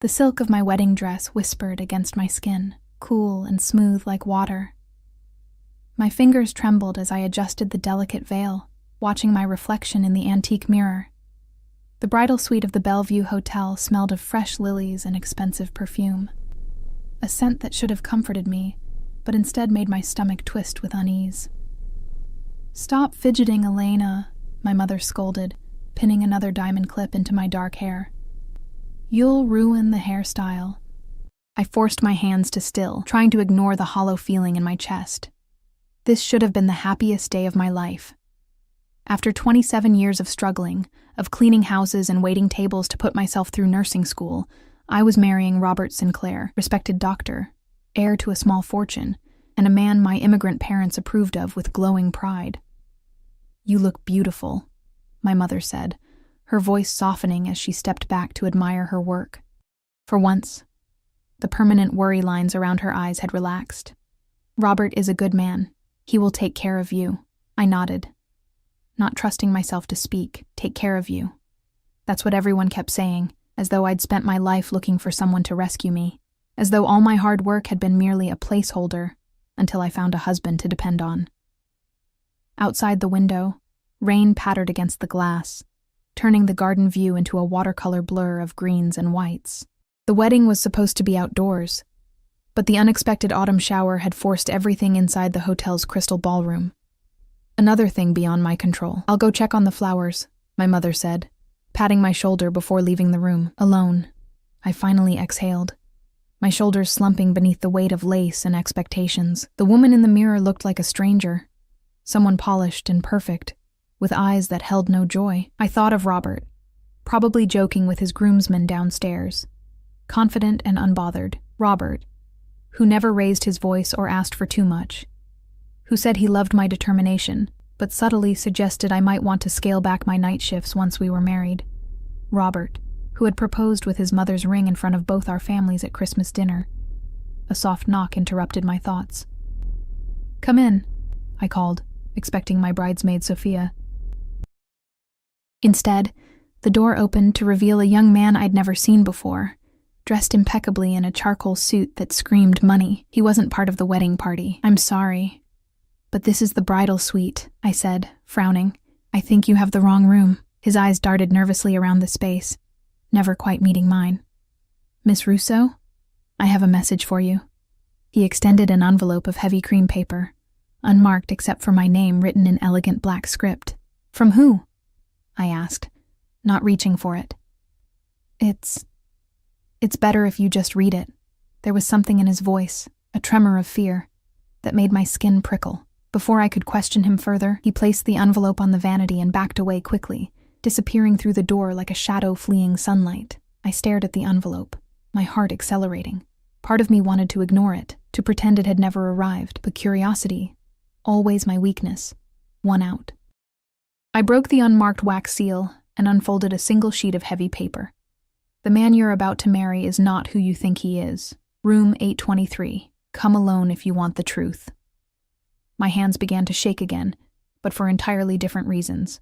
The silk of my wedding dress whispered against my skin, cool and smooth like water. My fingers trembled as I adjusted the delicate veil, watching my reflection in the antique mirror. The bridal suite of the Bellevue Hotel smelled of fresh lilies and expensive perfume. A scent that should have comforted me, but instead made my stomach twist with unease. "Stop fidgeting, Elena," my mother scolded, pinning another diamond clip into my dark hair. "You'll ruin the hairstyle." I forced my hands to still, trying to ignore the hollow feeling in my chest. This should have been the happiest day of my life. After 27 years of struggling, of cleaning houses and waiting tables to put myself through nursing school, I was marrying Robert Sinclair, respected doctor, heir to a small fortune, and a man my immigrant parents approved of with glowing pride. "You look beautiful," my mother said, her voice softening as she stepped back to admire her work. For once, the permanent worry lines around her eyes had relaxed. "Robert is a good man. He will take care of you." I nodded, not trusting myself to speak. "Take care of you." That's what everyone kept saying, as though I'd spent my life looking for someone to rescue me, as though all my hard work had been merely a placeholder until I found a husband to depend on. Outside the window, rain pattered against the glass, turning the garden view into a watercolor blur of greens and whites. The wedding was supposed to be outdoors, but the unexpected autumn shower had forced everything inside the hotel's crystal ballroom. Another thing beyond my control. "I'll go check on the flowers," my mother said, patting my shoulder before leaving the room. Alone, I finally exhaled, my shoulders slumping beneath the weight of lace and expectations. The woman in the mirror looked like a stranger, someone polished and perfect, with eyes that held no joy. I thought of Robert, probably joking with his groomsmen downstairs, confident and unbothered. Robert, who never raised his voice or asked for too much, who said he loved my determination, but subtly suggested I might want to scale back my night shifts once we were married. Robert, who had proposed with his mother's ring in front of both our families at Christmas dinner. A soft knock interrupted my thoughts. "Come in," I called, expecting my bridesmaid Sophia. Instead, the door opened to reveal a young man I'd never seen before, dressed impeccably in a charcoal suit that screamed money. He wasn't part of the wedding party. "I'm sorry, but this is the bridal suite," I said, frowning. "I think you have the wrong room." His eyes darted nervously around the space, never quite meeting mine. "Miss Russo, I have a message for you." He extended an envelope of heavy cream paper, unmarked except for my name written in elegant black script. "From who?" I asked, not reaching for it. It's better if you just read it." There was something in his voice, a tremor of fear, that made my skin prickle. Before I could question him further, he placed the envelope on the vanity and backed away quickly, disappearing through the door like a shadow fleeing sunlight. I stared at the envelope, my heart accelerating. Part of me wanted to ignore it, to pretend it had never arrived, but curiosity, always my weakness, won out. I broke the unmarked wax seal and unfolded a single sheet of heavy paper. "The man you're about to marry is not who you think he is. Room 823. Come alone if you want the truth." My hands began to shake again, but for entirely different reasons.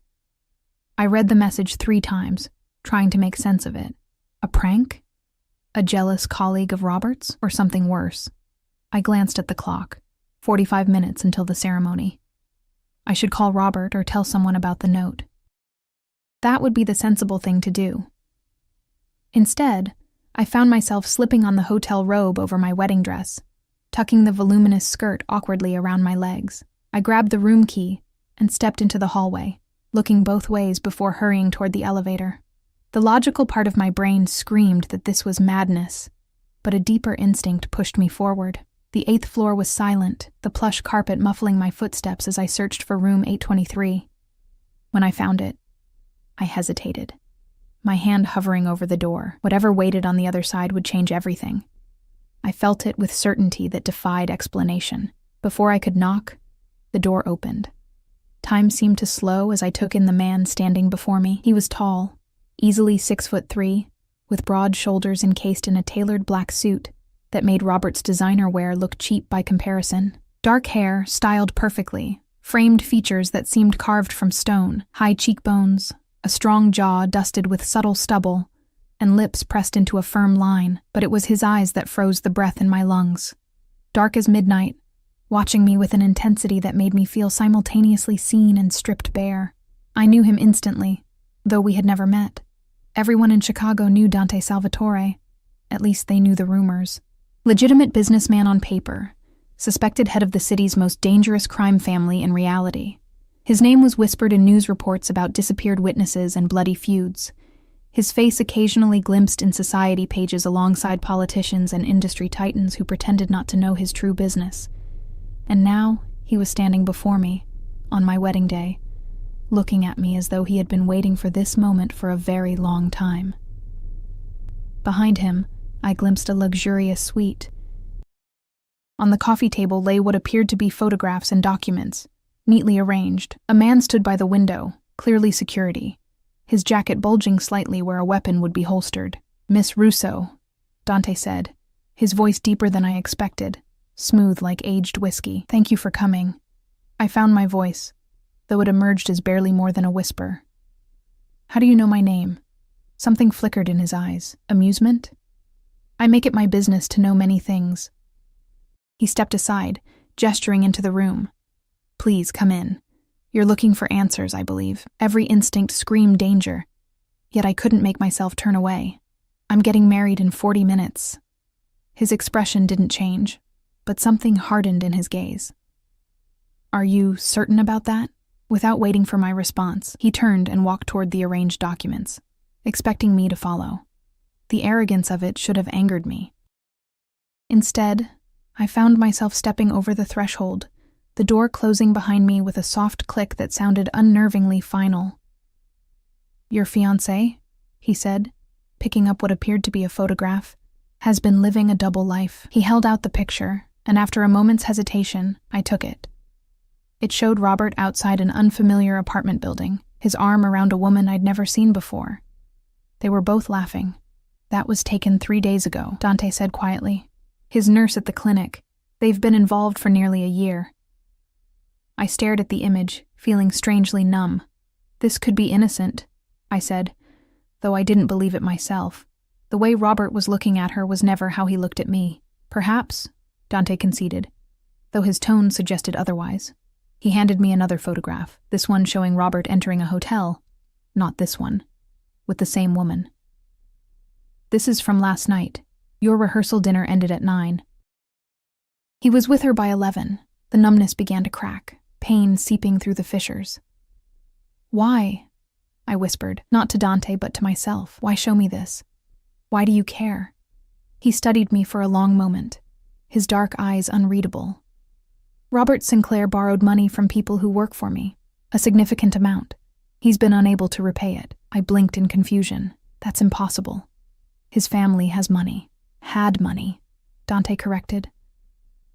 I read the message 3 times, trying to make sense of it. A prank? A jealous colleague of Robert's? Or something worse? I glanced at the clock. 45 minutes until the ceremony. I should call Robert or tell someone about the note. That would be the sensible thing to do. Instead, I found myself slipping on the hotel robe over my wedding dress, tucking the voluminous skirt awkwardly around my legs. I grabbed the room key and stepped into the hallway, looking both ways before hurrying toward the elevator. The logical part of my brain screamed that this was madness, but a deeper instinct pushed me forward. The 8th floor was silent, the plush carpet muffling my footsteps as I searched for room 823. When I found it, I hesitated, my hand hovering over the door. Whatever waited on the other side would change everything. I felt it with certainty that defied explanation. Before I could knock, the door opened. Time seemed to slow as I took in the man standing before me. He was tall, easily 6'3", with broad shoulders encased in a tailored black suit that made Robert's designer wear look cheap by comparison. Dark hair, styled perfectly, framed features that seemed carved from stone, high cheekbones, a strong jaw dusted with subtle stubble, and lips pressed into a firm line, but it was his eyes that froze the breath in my lungs. Dark as midnight, watching me with an intensity that made me feel simultaneously seen and stripped bare. I knew him instantly, though we had never met. Everyone in Chicago knew Dante Salvatore. At least they knew the rumors. Legitimate businessman on paper, suspected head of the city's most dangerous crime family in reality. His name was whispered in news reports about disappeared witnesses and bloody feuds. His face occasionally glimpsed in society pages alongside politicians and industry titans who pretended not to know his true business. And now he was standing before me, on my wedding day, looking at me as though he had been waiting for this moment for a very long time. Behind him, I glimpsed a luxurious suite. On the coffee table lay what appeared to be photographs and documents, neatly arranged. A man stood by the window, clearly security, his jacket bulging slightly where a weapon would be holstered. "Miss Russo," Dante said, his voice deeper than I expected, smooth like aged whiskey. "Thank you for coming." I found my voice, though it emerged as barely more than a whisper. "How do you know my name?" Something flickered in his eyes. Amusement? "I make it my business to know many things." He stepped aside, gesturing into the room. "Please, come in. You're looking for answers, I believe." Every instinct screamed danger, yet I couldn't make myself turn away. "I'm getting married in 40 minutes. His expression didn't change, but something hardened in his gaze. "Are you certain about that?" Without waiting for my response, he turned and walked toward the arranged documents, expecting me to follow. The arrogance of it should have angered me. Instead, I found myself stepping over the threshold, the door closing behind me with a soft click that sounded unnervingly final. "Your fiancé," he said, picking up what appeared to be a photograph, "has been living a double life." He held out the picture, and after a moment's hesitation, I took it. It showed Robert outside an unfamiliar apartment building, his arm around a woman I'd never seen before. They were both laughing. "That was taken 3 days ago," Dante said quietly. "His nurse at the clinic. They've been involved for nearly a year." I stared at the image, feeling strangely numb. "This could be innocent," I said, though I didn't believe it myself. The way Robert was looking at her was never how he looked at me. "Perhaps," Dante conceded, though his tone suggested otherwise. He handed me another photograph, this one showing Robert entering a hotel, not this one, with the same woman. "This is from last night. Your rehearsal dinner ended at 9. He was with her by 11. The numbness began to crack, pain seeping through the fissures. "Why?" I whispered, not to Dante but to myself. "Why show me this? Why do you care?" He studied me for a long moment, his dark eyes unreadable. "Robert Sinclair borrowed money from people who work for me, a significant amount. He's been unable to repay it." I blinked in confusion. "That's impossible. His family has money." "Had money," Dante corrected.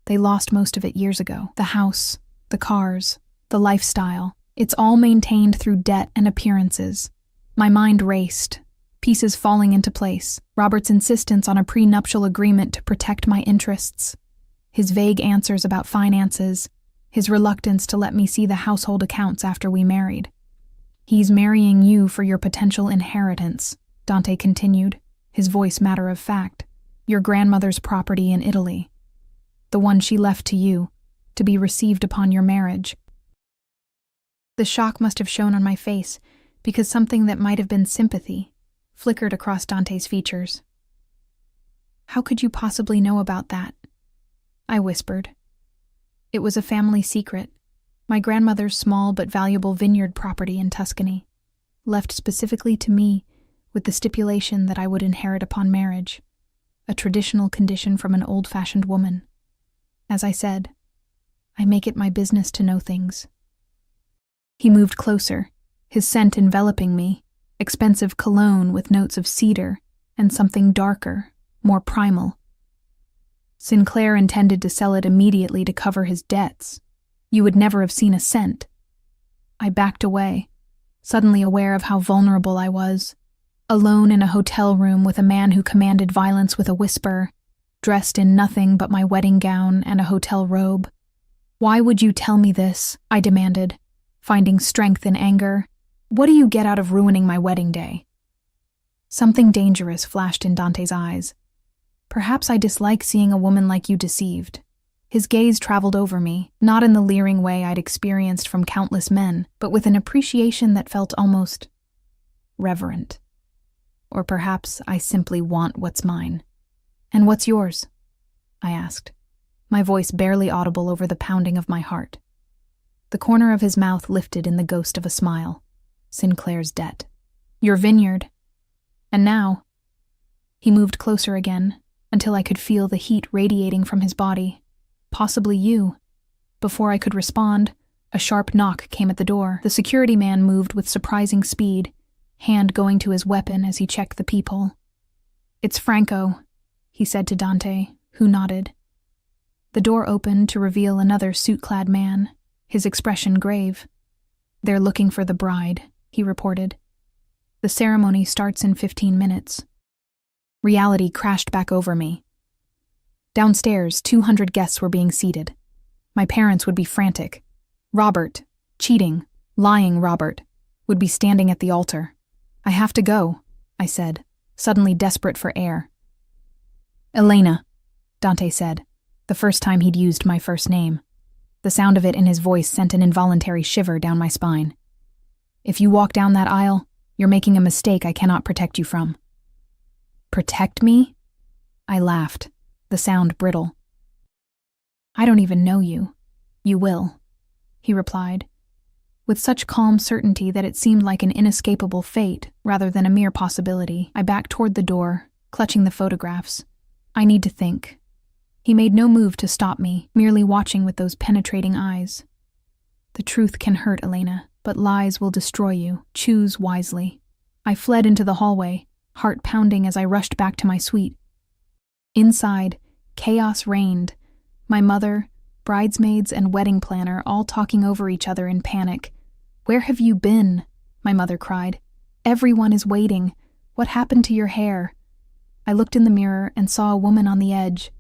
"They lost most of it years ago. The house, the cars, the lifestyle. It's all maintained through debt and appearances." My mind raced, pieces falling into place. Robert's insistence on a prenuptial agreement to protect my interests, his vague answers about finances, his reluctance to let me see the household accounts after we married. "He's marrying you for your potential inheritance," Dante continued, his voice matter of fact. "Your grandmother's property in Italy. The one she left to you, to be received upon your marriage." The shock must have shown on my face, because something that might have been sympathy flickered across Dante's features. "How could you possibly know about that?" I whispered. "It was a family secret. My grandmother's small but valuable vineyard property in Tuscany, left specifically to me with the stipulation that I would inherit upon marriage, a traditional condition from an old-fashioned woman. As I said, I make it my business to know things." He moved closer, his scent enveloping me, expensive cologne with notes of cedar and something darker, more primal. "Sinclair intended to sell it immediately to cover his debts. You would never have seen a cent." I backed away, suddenly aware of how vulnerable I was. Alone in a hotel room with a man who commanded violence with a whisper, dressed in nothing but my wedding gown and a hotel robe. "Why would you tell me this?" I demanded, finding strength in anger. "What do you get out of ruining my wedding day?" Something dangerous flashed in Dante's eyes. Perhaps I dislike seeing a woman like you deceived. His gaze traveled over me, not in the leering way I'd experienced from countless men, but with an appreciation that felt almost reverent. Or perhaps I simply want what's mine. And what's yours? I asked, my voice barely audible over the pounding of my heart. The corner of his mouth lifted in the ghost of a smile. Sinclair's debt. Your vineyard. And now? He moved closer again, until I could feel the heat radiating from his body. Possibly you. Before I could respond, a sharp knock came at the door. The security man moved with surprising speed, hand going to his weapon as he checked the peephole. It's Franco, he said to Dante, who nodded. The door opened to reveal another suit-clad man, his expression grave. They're looking for the bride, he reported. The ceremony starts in 15 minutes. Reality crashed back over me. Downstairs, 200 guests were being seated. My parents would be frantic. Robert, cheating, lying Robert, would be standing at the altar. I have to go, I said, suddenly desperate for air. Elena, Dante said, the first time he'd used my first name. The sound of it in his voice sent an involuntary shiver down my spine. If you walk down that aisle, you're making a mistake I cannot protect you from. Protect me? I laughed, the sound brittle. I don't even know you. You will, he replied, with such calm certainty that it seemed like an inescapable fate rather than a mere possibility. I backed toward the door, clutching the photographs. I need to think. He made no move to stop me, merely watching with those penetrating eyes. The truth can hurt, Elena, but lies will destroy you. Choose wisely. I fled into the hallway, heart pounding as I rushed back to my suite. Inside, chaos reigned. My mother, bridesmaids, and wedding planner all talking over each other in panic. Where have you been? My mother cried. Everyone is waiting. What happened to your hair? I looked in the mirror and saw a woman on the edge,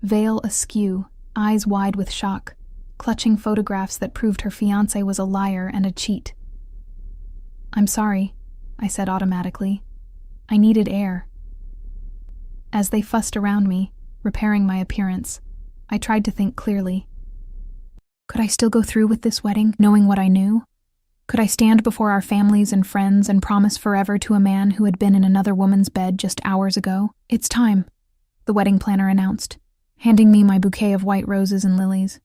veil askew, eyes wide with shock, clutching photographs that proved her fiancé was a liar and a cheat. I'm sorry, I said automatically. I needed air. As they fussed around me, repairing my appearance, I tried to think clearly. Could I still go through with this wedding, knowing what I knew? Could I stand before our families and friends and promise forever to a man who had been in another woman's bed just hours ago? It's time, the wedding planner announced, handing me my bouquet of white roses and lilies.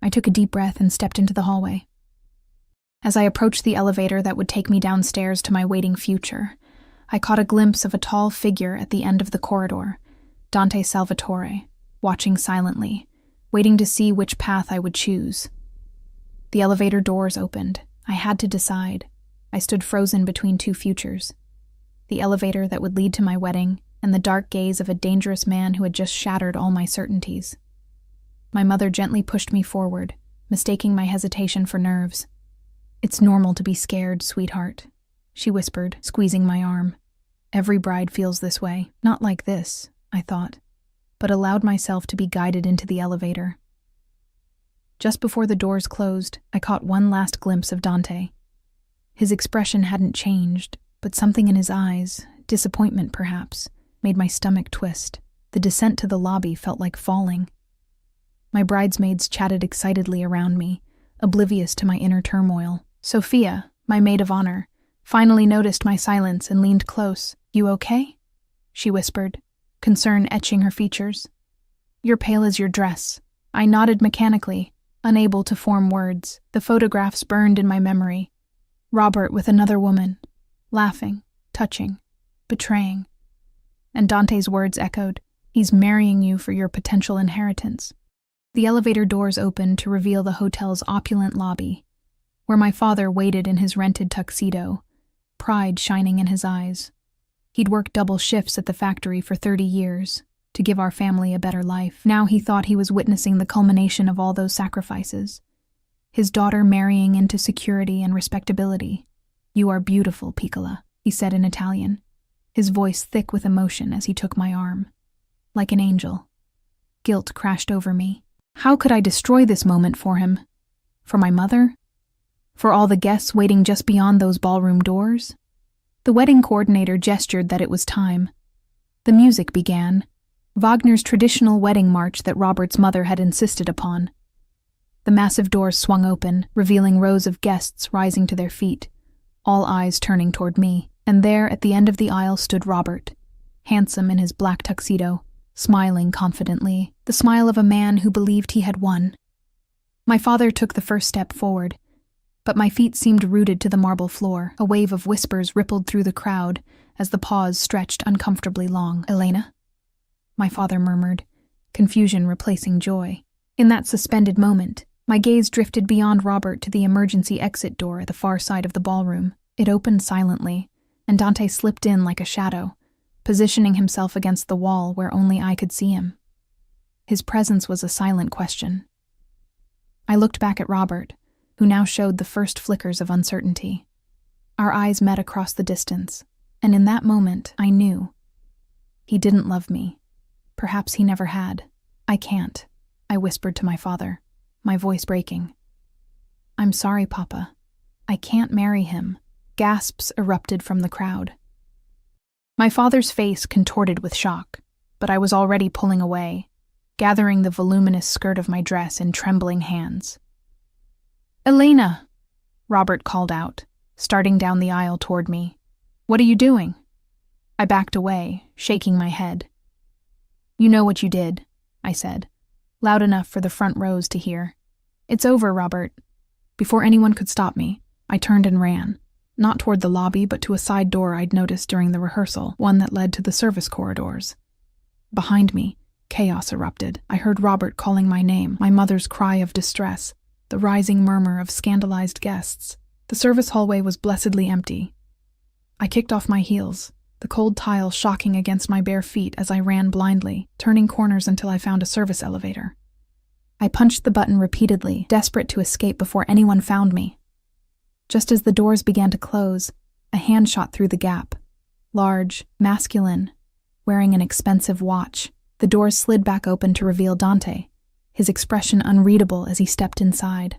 I took a deep breath and stepped into the hallway. As I approached the elevator that would take me downstairs to my waiting future, I caught a glimpse of a tall figure at the end of the corridor, Dante Salvatore, watching silently, waiting to see which path I would choose. The elevator doors opened. I had to decide. I stood frozen between two futures. The elevator that would lead to my wedding, and the dark gaze of a dangerous man who had just shattered all my certainties. My mother gently pushed me forward, mistaking my hesitation for nerves. It's normal to be scared, sweetheart, she whispered, squeezing my arm. Every bride feels this way. Not like this, I thought, but allowed myself to be guided into the elevator. Just before the doors closed, I caught one last glimpse of Dante. His expression hadn't changed, but something in his eyes, disappointment perhaps, made my stomach twist. The descent to the lobby felt like falling. My bridesmaids chatted excitedly around me, oblivious to my inner turmoil. Sophia, my maid of honor, finally noticed my silence and leaned close. You okay? She whispered, concern etching her features. You're pale as your dress. I nodded mechanically, unable to form words. The photographs burned in my memory. Robert with another woman, laughing, touching, betraying. And Dante's words echoed, he's marrying you for your potential inheritance. The elevator doors opened to reveal the hotel's opulent lobby, where my father waited in his rented tuxedo, pride shining in his eyes. He'd worked double shifts at the factory for 30 years to give our family a better life. Now he thought he was witnessing the culmination of all those sacrifices. His daughter marrying into security and respectability. You are beautiful, Piccola, he said in Italian, his voice thick with emotion as he took my arm. Like an angel. Guilt crashed over me. How could I destroy this moment for him? For my mother? For all the guests waiting just beyond those ballroom doors? The wedding coordinator gestured that it was time. The music began, Wagner's traditional wedding march that Robert's mother had insisted upon. The massive doors swung open, revealing rows of guests rising to their feet, all eyes turning toward me, and there at the end of the aisle stood Robert, handsome in his black tuxedo, smiling confidently, the smile of a man who believed he had won. My father took the first step forward, but my feet seemed rooted to the marble floor. A wave of whispers rippled through the crowd as the pause stretched uncomfortably long. "Elena?" My father murmured, confusion replacing joy. In that suspended moment, my gaze drifted beyond Robert to the emergency exit door at the far side of the ballroom. It opened silently, and Dante slipped in like a shadow, positioning himself against the wall where only I could see him. His presence was a silent question. I looked back at Robert, who now showed the first flickers of uncertainty. Our eyes met across the distance, and in that moment I knew. He didn't love me. Perhaps he never had. "I can't," I whispered to my father, my voice breaking. "I'm sorry, Papa. I can't marry him." Gasps erupted from the crowd. My father's face contorted with shock, but I was already pulling away, gathering the voluminous skirt of my dress in trembling hands. "Elena!" Robert called out, starting down the aisle toward me. "What are you doing?" I backed away, shaking my head. "You know what you did," I said, loud enough for the front rows to hear. "It's over, Robert." Before anyone could stop me, I turned and ran, not toward the lobby but to a side door I'd noticed during the rehearsal, one that led to the service corridors. Behind me, chaos erupted. I heard Robert calling my name, my mother's cry of distress, the rising murmur of scandalized guests. The service hallway was blessedly empty. I kicked off my heels, the cold tile shocking against my bare feet as I ran blindly, turning corners until I found a service elevator. I punched the button repeatedly, desperate to escape before anyone found me. Just as the doors began to close, a hand shot through the gap. Large, masculine, wearing an expensive watch. The doors slid back open to reveal Dante, his expression unreadable as he stepped inside.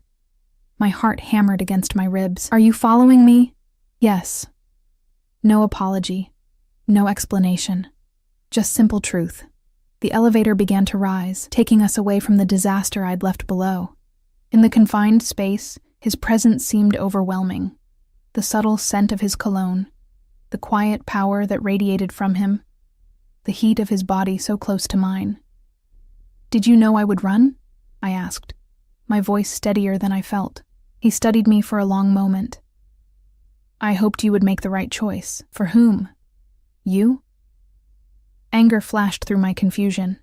My heart hammered against my ribs. "Are you following me?" "Yes." No apology. No explanation. Just simple truth. The elevator began to rise, taking us away from the disaster I'd left below. In the confined space, his presence seemed overwhelming. The subtle scent of his cologne, the quiet power that radiated from him, the heat of his body so close to mine. "Did you know I would run?" I asked, my voice steadier than I felt. He studied me for a long moment. "I hoped you would make the right choice." "For whom? You?" Anger flashed through my confusion.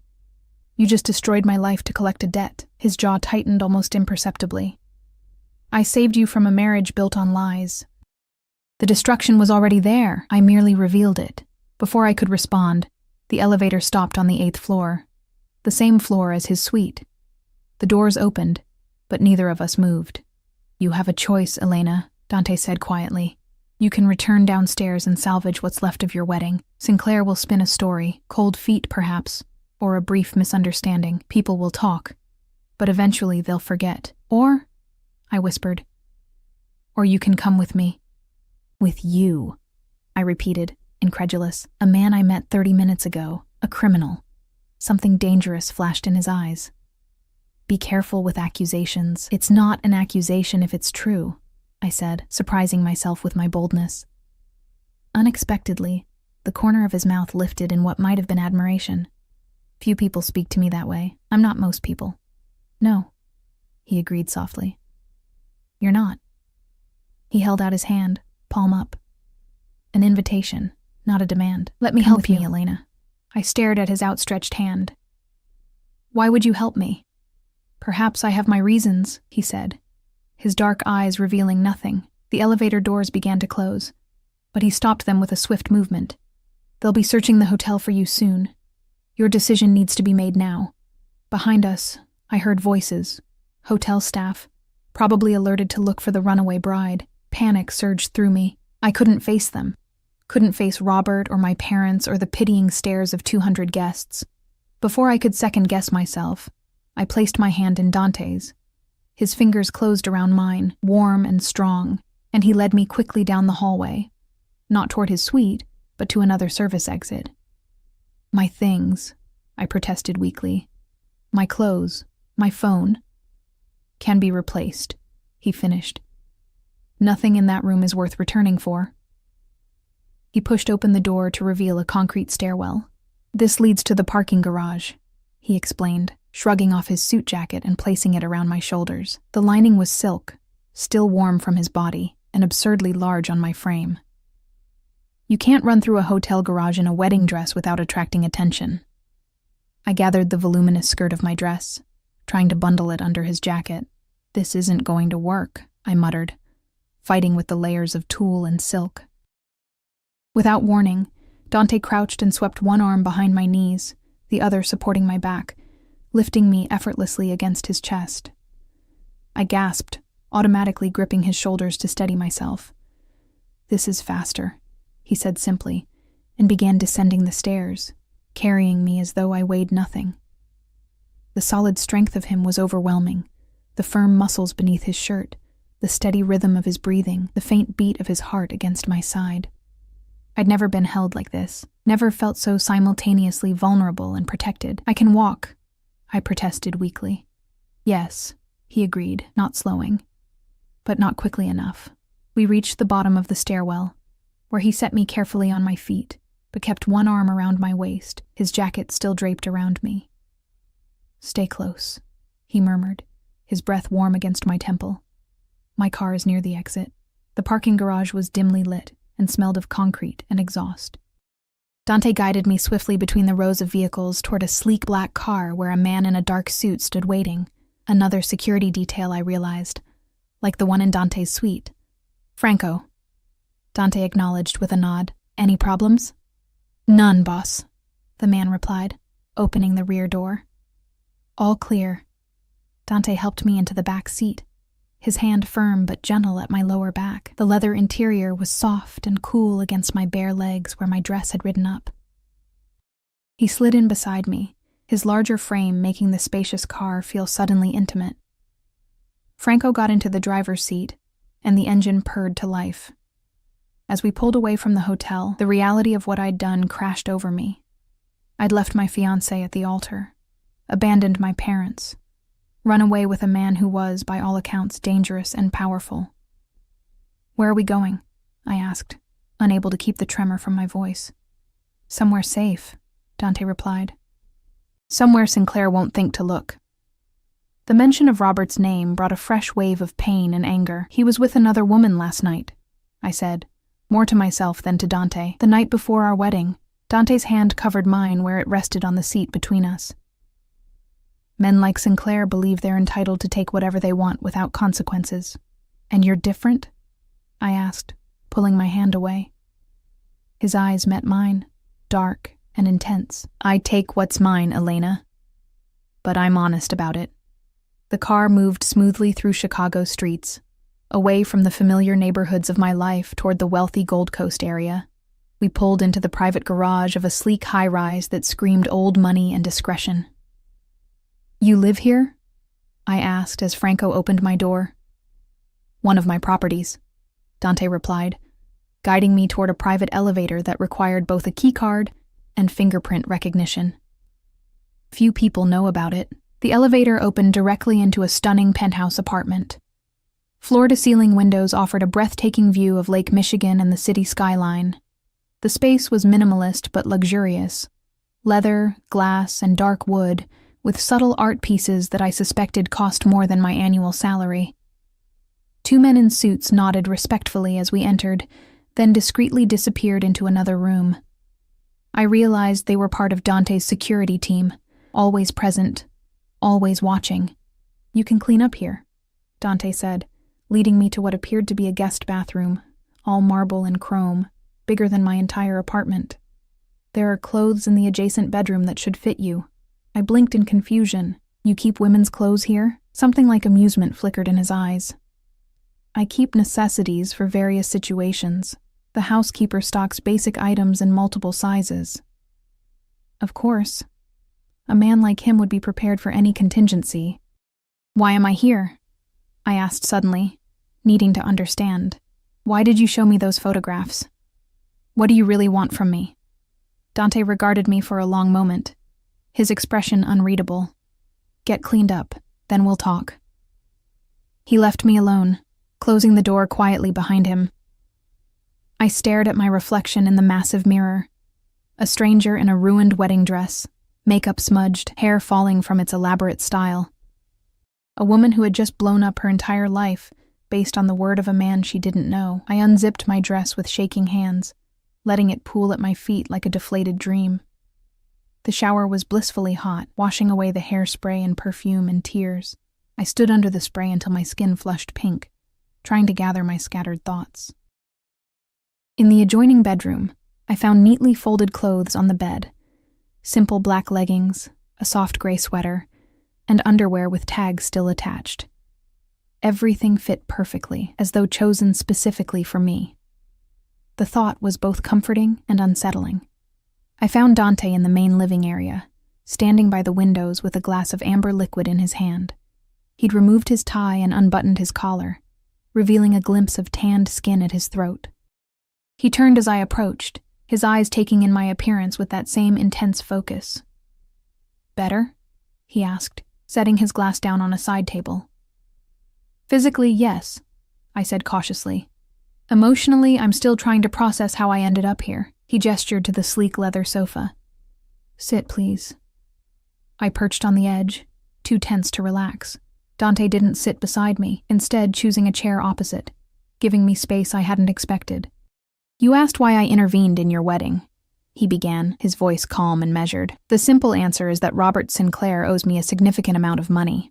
"You just destroyed my life to collect a debt." His jaw tightened almost imperceptibly. "I saved you from a marriage built on lies." The destruction was already there. I merely revealed it. Before I could respond, the elevator stopped on the 8th floor, the same floor as his suite. The doors opened, but neither of us moved. "You have a choice, Elena," Dante said quietly. "You can return downstairs and salvage what's left of your wedding. Sinclair will spin a story, cold feet perhaps, or a brief misunderstanding. People will talk, but eventually they'll forget. Or," I whispered, "or you can come with me." "With you," I repeated, incredulous. "A man I met 30 minutes ago, a criminal." Something dangerous flashed in his eyes. "Be careful with accusations. It's not an accusation if it's true," I said, surprising myself with my boldness. Unexpectedly, the corner of his mouth lifted in what might have been admiration. "Few people speak to me that way. I'm not most people." "No," he agreed softly. "You're not." He held out his hand, palm up. An invitation, not a demand. "Let me help you, Elena." I stared at his outstretched hand. "Why would you help me?" "Perhaps I have my reasons," he said, his dark eyes revealing nothing. The elevator doors began to close, but he stopped them with a swift movement. "They'll be searching the hotel for you soon. Your decision needs to be made now." Behind us, I heard voices. Hotel staff, probably alerted to look for the runaway bride. Panic surged through me. I couldn't face them. Couldn't face Robert or my parents or the pitying stares of 200 guests. Before I could second-guess myself, I placed my hand in Dante's. His fingers closed around mine, warm and strong, and he led me quickly down the hallway. not toward his suite, but to another service exit. "My things," I protested weakly. "My clothes, my phone." "Can be replaced," he finished. "Nothing in that room is worth returning for." He pushed open the door to reveal a concrete stairwell. "This leads to the parking garage," he explained, shrugging off his suit jacket and placing it around my shoulders. The lining was silk, still warm from his body, and absurdly large on my frame. You can't run through a hotel garage in a wedding dress without attracting attention. I gathered the voluminous skirt of my dress, trying to bundle it under his jacket. "This isn't going to work," I muttered, fighting with the layers of tulle and silk. Without warning, Dante crouched and swept one arm behind my knees, the other supporting my back, lifting me effortlessly against his chest. I gasped, automatically gripping his shoulders to steady myself. "This is faster," he said simply, and began descending the stairs, carrying me as though I weighed nothing. The solid strength of him was overwhelming, the firm muscles beneath his shirt, the steady rhythm of his breathing, the faint beat of his heart against my side. I'd never been held like this, never felt so simultaneously vulnerable and protected. "I can walk," I protested weakly. "Yes," he agreed, not slowing, but not quickly enough. We reached the bottom of the stairwell, where he set me carefully on my feet, but kept one arm around my waist, his jacket still draped around me. "Stay close," he murmured, his breath warm against my temple. "My car is near the exit." The parking garage was dimly lit and smelled of concrete and exhaust. Dante guided me swiftly between the rows of vehicles toward a sleek black car where a man in a dark suit stood waiting, another security detail I realized, like the one in Dante's suite. "Franco," Dante acknowledged with a nod. "Any problems?" "None, boss," the man replied, opening the rear door. "All clear." Dante helped me into the back seat, his hand firm but gentle at my lower back. The leather interior was soft and cool against my bare legs where my dress had ridden up. He slid in beside me, his larger frame making the spacious car feel suddenly intimate. Franco got into the driver's seat, and the engine purred to life. As we pulled away from the hotel, the reality of what I'd done crashed over me. I'd left my fiancé at the altar, abandoned my parents, run away with a man who was, by all accounts, dangerous and powerful. "Where are we going?" I asked, unable to keep the tremor from my voice. "Somewhere safe," Dante replied. "Somewhere Sinclair won't think to look." The mention of Robert's name brought a fresh wave of pain and anger. "He was with another woman last night," I said, more to myself than to Dante. "The night before our wedding." Dante's hand covered mine where it rested on the seat between us. "Men like Sinclair believe they're entitled to take whatever they want without consequences. And you're different?" I asked, pulling my hand away. His eyes met mine, dark and intense. "I take what's mine, Elena. But I'm honest about it." The car moved smoothly through Chicago streets, away from the familiar neighborhoods of my life toward the wealthy Gold Coast area. We pulled into the private garage of a sleek high-rise that screamed old money and discretion. "You live here?" I asked as Franco opened my door. "One of my properties," Dante replied, guiding me toward a private elevator that required both a keycard and fingerprint recognition. Few people know about it. The elevator opened directly into a stunning penthouse apartment. Floor-to-ceiling windows offered a breathtaking view of Lake Michigan and the city skyline. The space was minimalist but luxurious. Leather, glass, and dark wood, with subtle art pieces that I suspected cost more than my annual salary. Two men in suits nodded respectfully as we entered, then discreetly disappeared into another room. I realized they were part of Dante's security team, always present, always watching. "You can clean up here," Dante said, leading me to what appeared to be a guest bathroom, all marble and chrome, bigger than my entire apartment. "There are clothes in the adjacent bedroom that should fit you." I blinked in confusion. "You keep women's clothes here?" Something like amusement flickered in his eyes. "I keep necessities for various situations. The housekeeper stocks basic items in multiple sizes." "Of course. A man like him would be prepared for any contingency." "Why am I here?" I asked suddenly, needing to understand. "Why did you show me those photographs?" What do you really want from me? Dante regarded me for a long moment, his expression unreadable. Get cleaned up, then we'll talk. He left me alone, closing the door quietly behind him. I stared at my reflection in the massive mirror, a stranger in a ruined wedding dress, makeup smudged, hair falling from its elaborate style. A woman who had just blown up her entire life based on the word of a man she didn't know. I unzipped my dress with shaking hands, letting it pool at my feet like a deflated dream. The shower was blissfully hot, washing away the hairspray and perfume and tears. I stood under the spray until my skin flushed pink, trying to gather my scattered thoughts. In the adjoining bedroom, I found neatly folded clothes on the bed, simple black leggings, a soft gray sweater, and underwear with tags still attached. Everything fit perfectly, as though chosen specifically for me. The thought was both comforting and unsettling. I found Dante in the main living area, standing by the windows with a glass of amber liquid in his hand. He'd removed his tie and unbuttoned his collar, revealing a glimpse of tanned skin at his throat. He turned as I approached, his eyes taking in my appearance with that same intense focus. Better? He asked, setting his glass down on a side table. Physically, yes, I said cautiously. Emotionally, I'm still trying to process how I ended up here. He gestured to the sleek leather sofa. Sit, please. I perched on the edge, too tense to relax. Dante didn't sit beside me, instead choosing a chair opposite, giving me space I hadn't expected. You asked why I intervened in your wedding, he began, his voice calm and measured. The simple answer is that Robert Sinclair owes me a significant amount of money.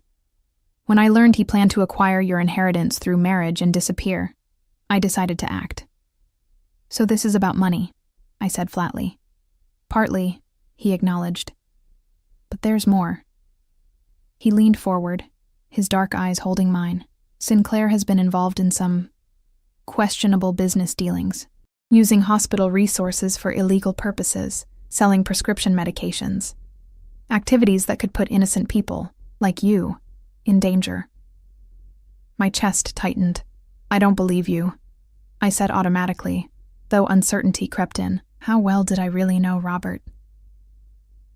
When I learned he planned to acquire your inheritance through marriage and disappear, I decided to act. So this is about money, I said flatly. Partly, he acknowledged. But there's more. He leaned forward, his dark eyes holding mine. Sinclair has been involved in some questionable business dealings, using hospital resources for illegal purposes, selling prescription medications. Activities that could put innocent people, like you, in danger. My chest tightened. I don't believe you, I said automatically, though uncertainty crept in. How well did I really know Robert?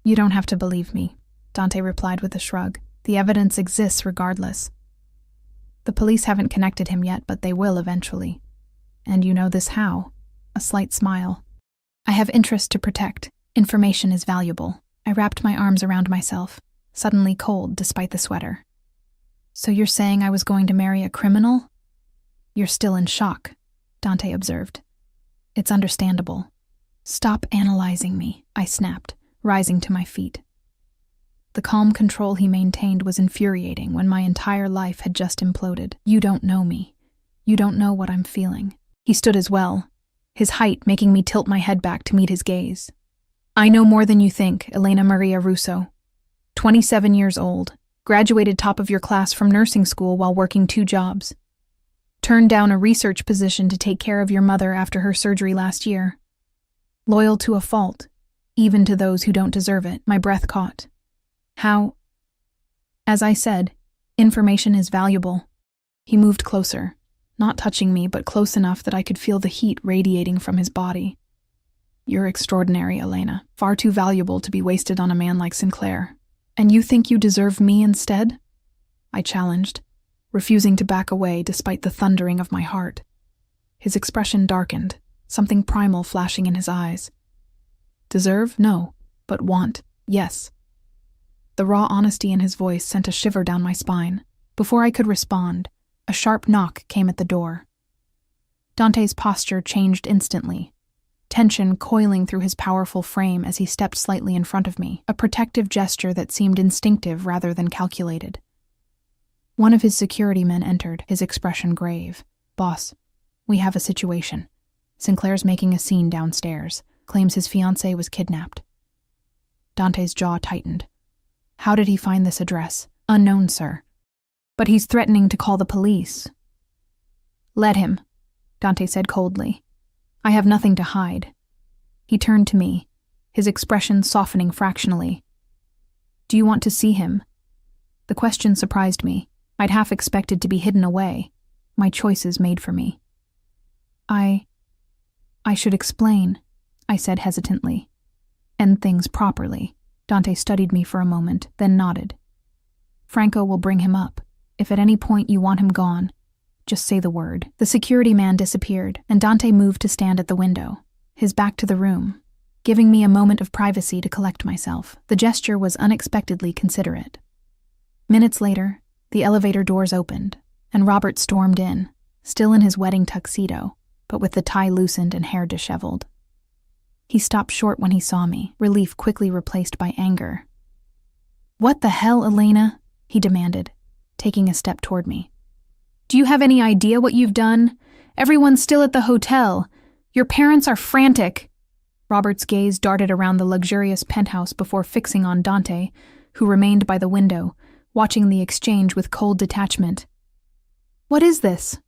You don't have to believe me, Dante replied with a shrug. The evidence exists regardless. The police haven't connected him yet, but they will eventually. And you know this how? A slight smile. I have interest to protect. Information is valuable. I wrapped my arms around myself, suddenly cold despite the sweater. So you're saying I was going to marry a criminal? You're still in shock, Dante observed. It's understandable. Stop analyzing me, I snapped, rising to my feet. The calm control he maintained was infuriating when my entire life had just imploded. You don't know me. You don't know what I'm feeling. He stood as well, his height making me tilt my head back to meet his gaze. I know more than you think, Elena Maria Russo. 27 years old, graduated top of your class from nursing school while working 2 jobs. Turned down a research position to take care of your mother after her surgery last year. Loyal to a fault, even to those who don't deserve it. My breath caught. How? As I said, information is valuable. He moved closer, not touching me, but close enough that I could feel the heat radiating from his body. You're extraordinary, Elena. Far too valuable to be wasted on a man like Sinclair. And you think you deserve me instead? I challenged, refusing to back away despite the thundering of my heart. His expression darkened, something primal flashing in his eyes. Deserve? No. But want? Yes. The raw honesty in his voice sent a shiver down my spine. Before I could respond, a sharp knock came at the door. Dante's posture changed instantly, tension coiling through his powerful frame as he stepped slightly in front of me, a protective gesture that seemed instinctive rather than calculated. One of his security men entered, his expression grave. Boss, we have a situation. Sinclair's making a scene downstairs, claims his fiancée was kidnapped. Dante's jaw tightened. How did he find this address? Unknown, sir. But he's threatening to call the police. Let him, Dante said coldly. I have nothing to hide. He turned to me, his expression softening fractionally. Do you want to see him? The question surprised me. I'd half expected to be hidden away, my choices made for me. I I should explain, I said hesitantly. End things properly. Dante studied me for a moment, then nodded. Franco will bring him up. If at any point you want him gone, just say the word. The security man disappeared, and Dante moved to stand at the window, his back to the room, giving me a moment of privacy to collect myself. The gesture was unexpectedly considerate. Minutes later, the elevator doors opened, and Robert stormed in, still in his wedding tuxedo, but with the tie loosened and hair disheveled. He stopped short when he saw me, relief quickly replaced by anger. "What the hell, Elena?" he demanded, taking a step toward me. "Do you have any idea what you've done? Everyone's still at the hotel. Your parents are frantic." Robert's gaze darted around the luxurious penthouse before fixing on Dante, who remained by the window, watching the exchange with cold detachment. "What is this?"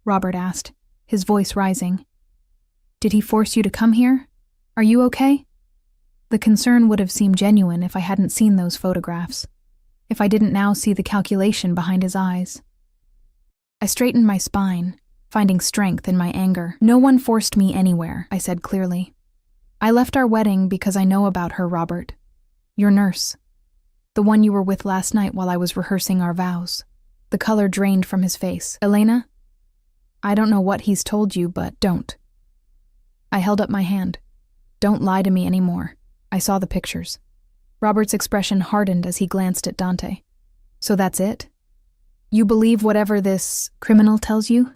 Robert asked, his voice rising. "Did he force you to come here? Are you okay?" The concern would have seemed genuine if I hadn't seen those photographs, if I didn't now see the calculation behind his eyes. I straightened my spine, finding strength in my anger. "No one forced me anywhere," I said clearly. "I left our wedding because I know about her, Robert. Your nurse. The one you were with last night while I was rehearsing our vows." The color drained from his face. "Elena, I don't know what he's told you, but don't." I held up my hand. "Don't lie to me anymore. I saw the pictures." Robert's expression hardened as he glanced at Dante. "So that's it? You believe whatever this criminal tells you?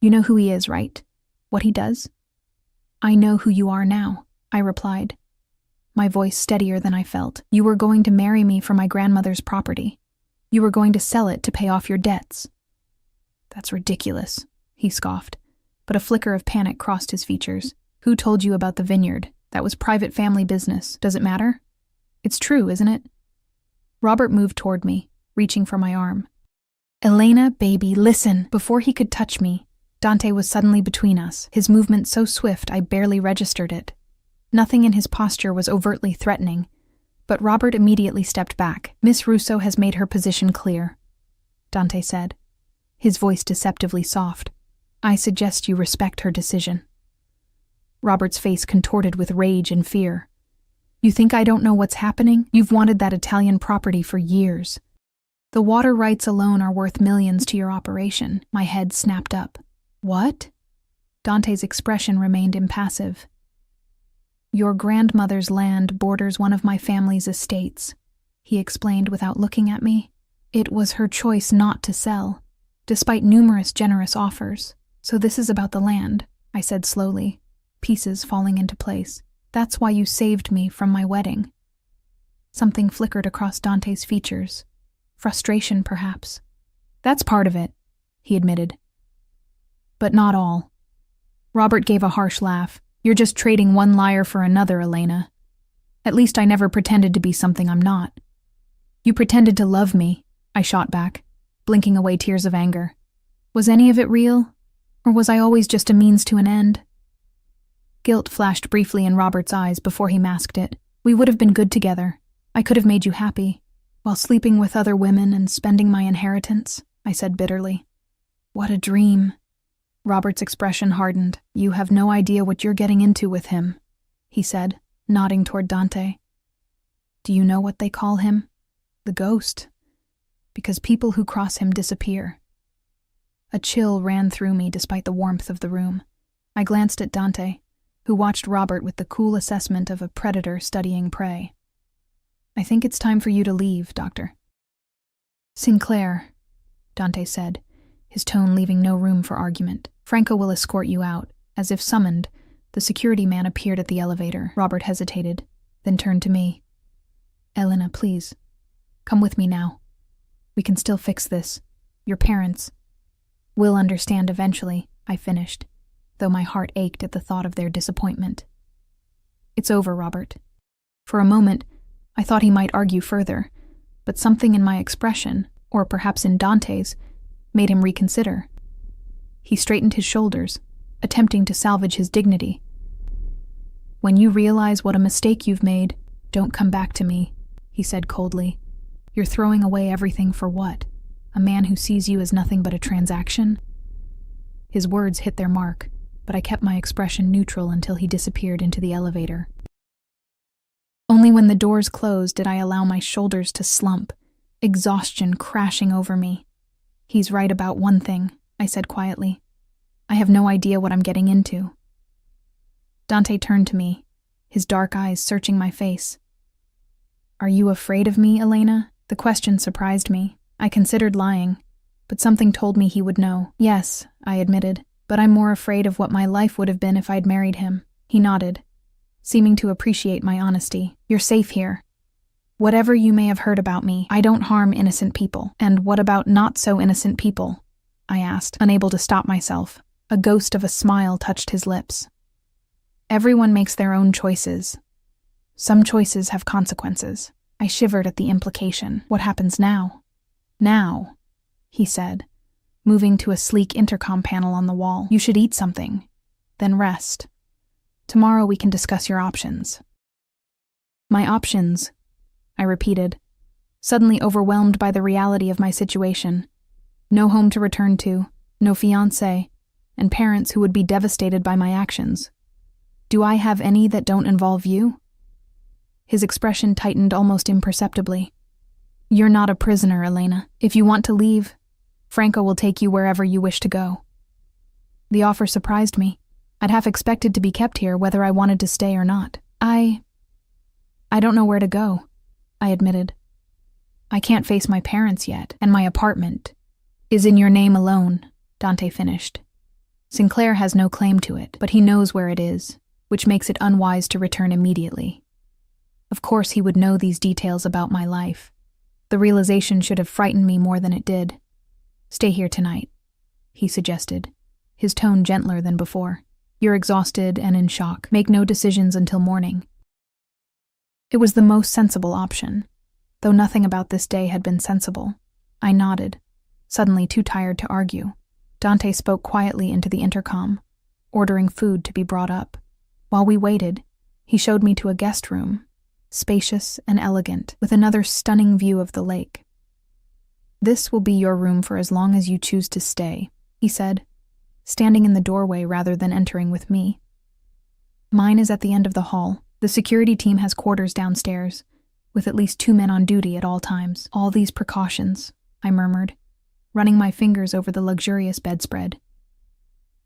You know who he is, right? What he does?" "I know who you are now," I replied, my voice steadier than I felt. "You were going to marry me for my grandmother's property. You were going to sell it to pay off your debts." "That's ridiculous," he scoffed, but a flicker of panic crossed his features. "Who told you about the vineyard? That was private family business. Does it matter? It's true, isn't it?" Robert moved toward me, reaching for my arm. "Elena, baby, listen." Before he could touch me, Dante was suddenly between us, his movement so swift I barely registered it. Nothing in his posture was overtly threatening, but Robert immediately stepped back. "Miss Russo has made her position clear," Dante said, his voice deceptively soft. "I suggest you respect her decision." Robert's face contorted with rage and fear. "You think I don't know what's happening? You've wanted that Italian property for years. The water rights alone are worth millions to your operation." My head snapped up. "What?" Dante's expression remained impassive. "Your grandmother's land borders one of my family's estates," he explained without looking at me. "It was her choice not to sell, despite numerous generous offers. So this is about the land," I said slowly, pieces falling into place. "That's why you saved me from my wedding." Something flickered across Dante's features. Frustration, perhaps. "That's part of it," he admitted. "But not all." Robert gave a harsh laugh. "You're just trading one liar for another, Elena. At least I never pretended to be something I'm not." "You pretended to love me," I shot back, blinking away tears of anger. "Was any of it real? Or was I always just a means to an end?" Guilt flashed briefly in Robert's eyes before he masked it. "We would have been good together. I could have made you happy, while sleeping with other women and spending my inheritance," I said bitterly. "What a dream." Robert's expression hardened. "You have no idea what you're getting into with him," he said, nodding toward Dante. "Do you know what they call him? The ghost. Because people who cross him disappear." A chill ran through me despite the warmth of the room. I glanced at Dante, who watched Robert with the cool assessment of a predator studying prey. "I think it's time for you to leave, Doctor." "Sinclair," Dante said, his tone leaving no room for argument. "Franco will escort you out." As if summoned, the security man appeared at the elevator. Robert hesitated, then turned to me. "Elena, please, come with me now. We can still fix this. Your parents will understand eventually," I finished, though my heart ached at the thought of their disappointment. "It's over, Robert." For a moment, I thought he might argue further, but something in my expression, or perhaps in Dante's, made him reconsider. He straightened his shoulders, attempting to salvage his dignity. "When you realize what a mistake you've made, don't come back to me," he said coldly. "You're throwing away everything for what? A man who sees you as nothing but a transaction?" His words hit their mark. but I kept my expression neutral until he disappeared into the elevator. Only when the doors closed did I allow my shoulders to slump, exhaustion crashing over me. "He's right about one thing," I said quietly. "I have no idea what I'm getting into." Dante turned to me, his dark eyes searching my face. "Are you afraid of me, Elena?" The question surprised me. I considered lying, but something told me he would know. "Yes," I admitted, "but I'm more afraid of what my life would have been if I'd married him." He nodded, seeming to appreciate my honesty. "You're safe here. Whatever you may have heard about me, I don't harm innocent people." "And what about not-so-innocent people?" I asked, unable to stop myself. A ghost of a smile touched his lips. "Everyone makes their own choices. Some choices have consequences." I shivered at the implication. "What happens now?" "Now," he said, moving to a sleek intercom panel on the wall. "You should eat something, then rest. Tomorrow we can discuss your options." "My options," I repeated, suddenly overwhelmed by the reality of my situation. No home to return to, no fiancé, and parents who would be devastated by my actions. "Do I have any that don't involve you?" His expression tightened almost imperceptibly. "You're not a prisoner, Elena. If you want to leave, Franco will take you wherever you wish to go." The offer surprised me. I'd half expected to be kept here whether I wanted to stay or not. I don't know where to go," I admitted. "I can't face my parents yet, and my apartment is in your name alone," Dante finished. "Sinclair has no claim to it, but he knows where it is, which makes it unwise to return immediately. Of course he would know these details about my life. The realization should have frightened me more than it did. "Stay here tonight," he suggested, his tone gentler than before. "You're exhausted and in shock. Make no decisions until morning." It was the most sensible option, though nothing about this day had been sensible. I nodded, suddenly too tired to argue. Dante spoke quietly into the intercom, ordering food to be brought up. While we waited, he showed me to a guest room, spacious and elegant, with another stunning view of the lake. "This will be your room for as long as you choose to stay," he said, standing in the doorway rather than entering with me. "Mine is at the end of the hall. The security team has quarters downstairs, with at least 2 men on duty at all times." "All these precautions," I murmured, running my fingers over the luxurious bedspread.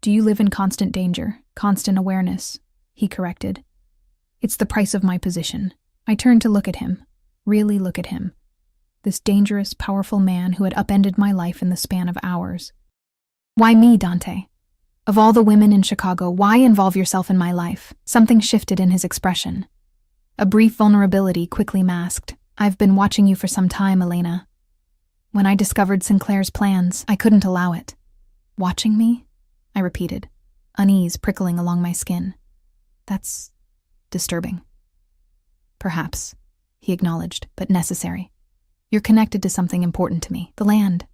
"Do you live in constant danger, constant awareness?" he corrected. "It's the price of my position." I turned to look at him, really look at him. This dangerous, powerful man who had upended my life in the span of hours. "Why me, Dante? Of all the women in Chicago, why involve yourself in my life?" Something shifted in his expression. A brief vulnerability quickly masked. "I've been watching you for some time, Elena. When I discovered Sinclair's plans, I couldn't allow it." "Watching me?" I repeated, unease prickling along my skin. "That's disturbing." "Perhaps," he acknowledged, "but necessary. You're connected to something important to me." "The land,"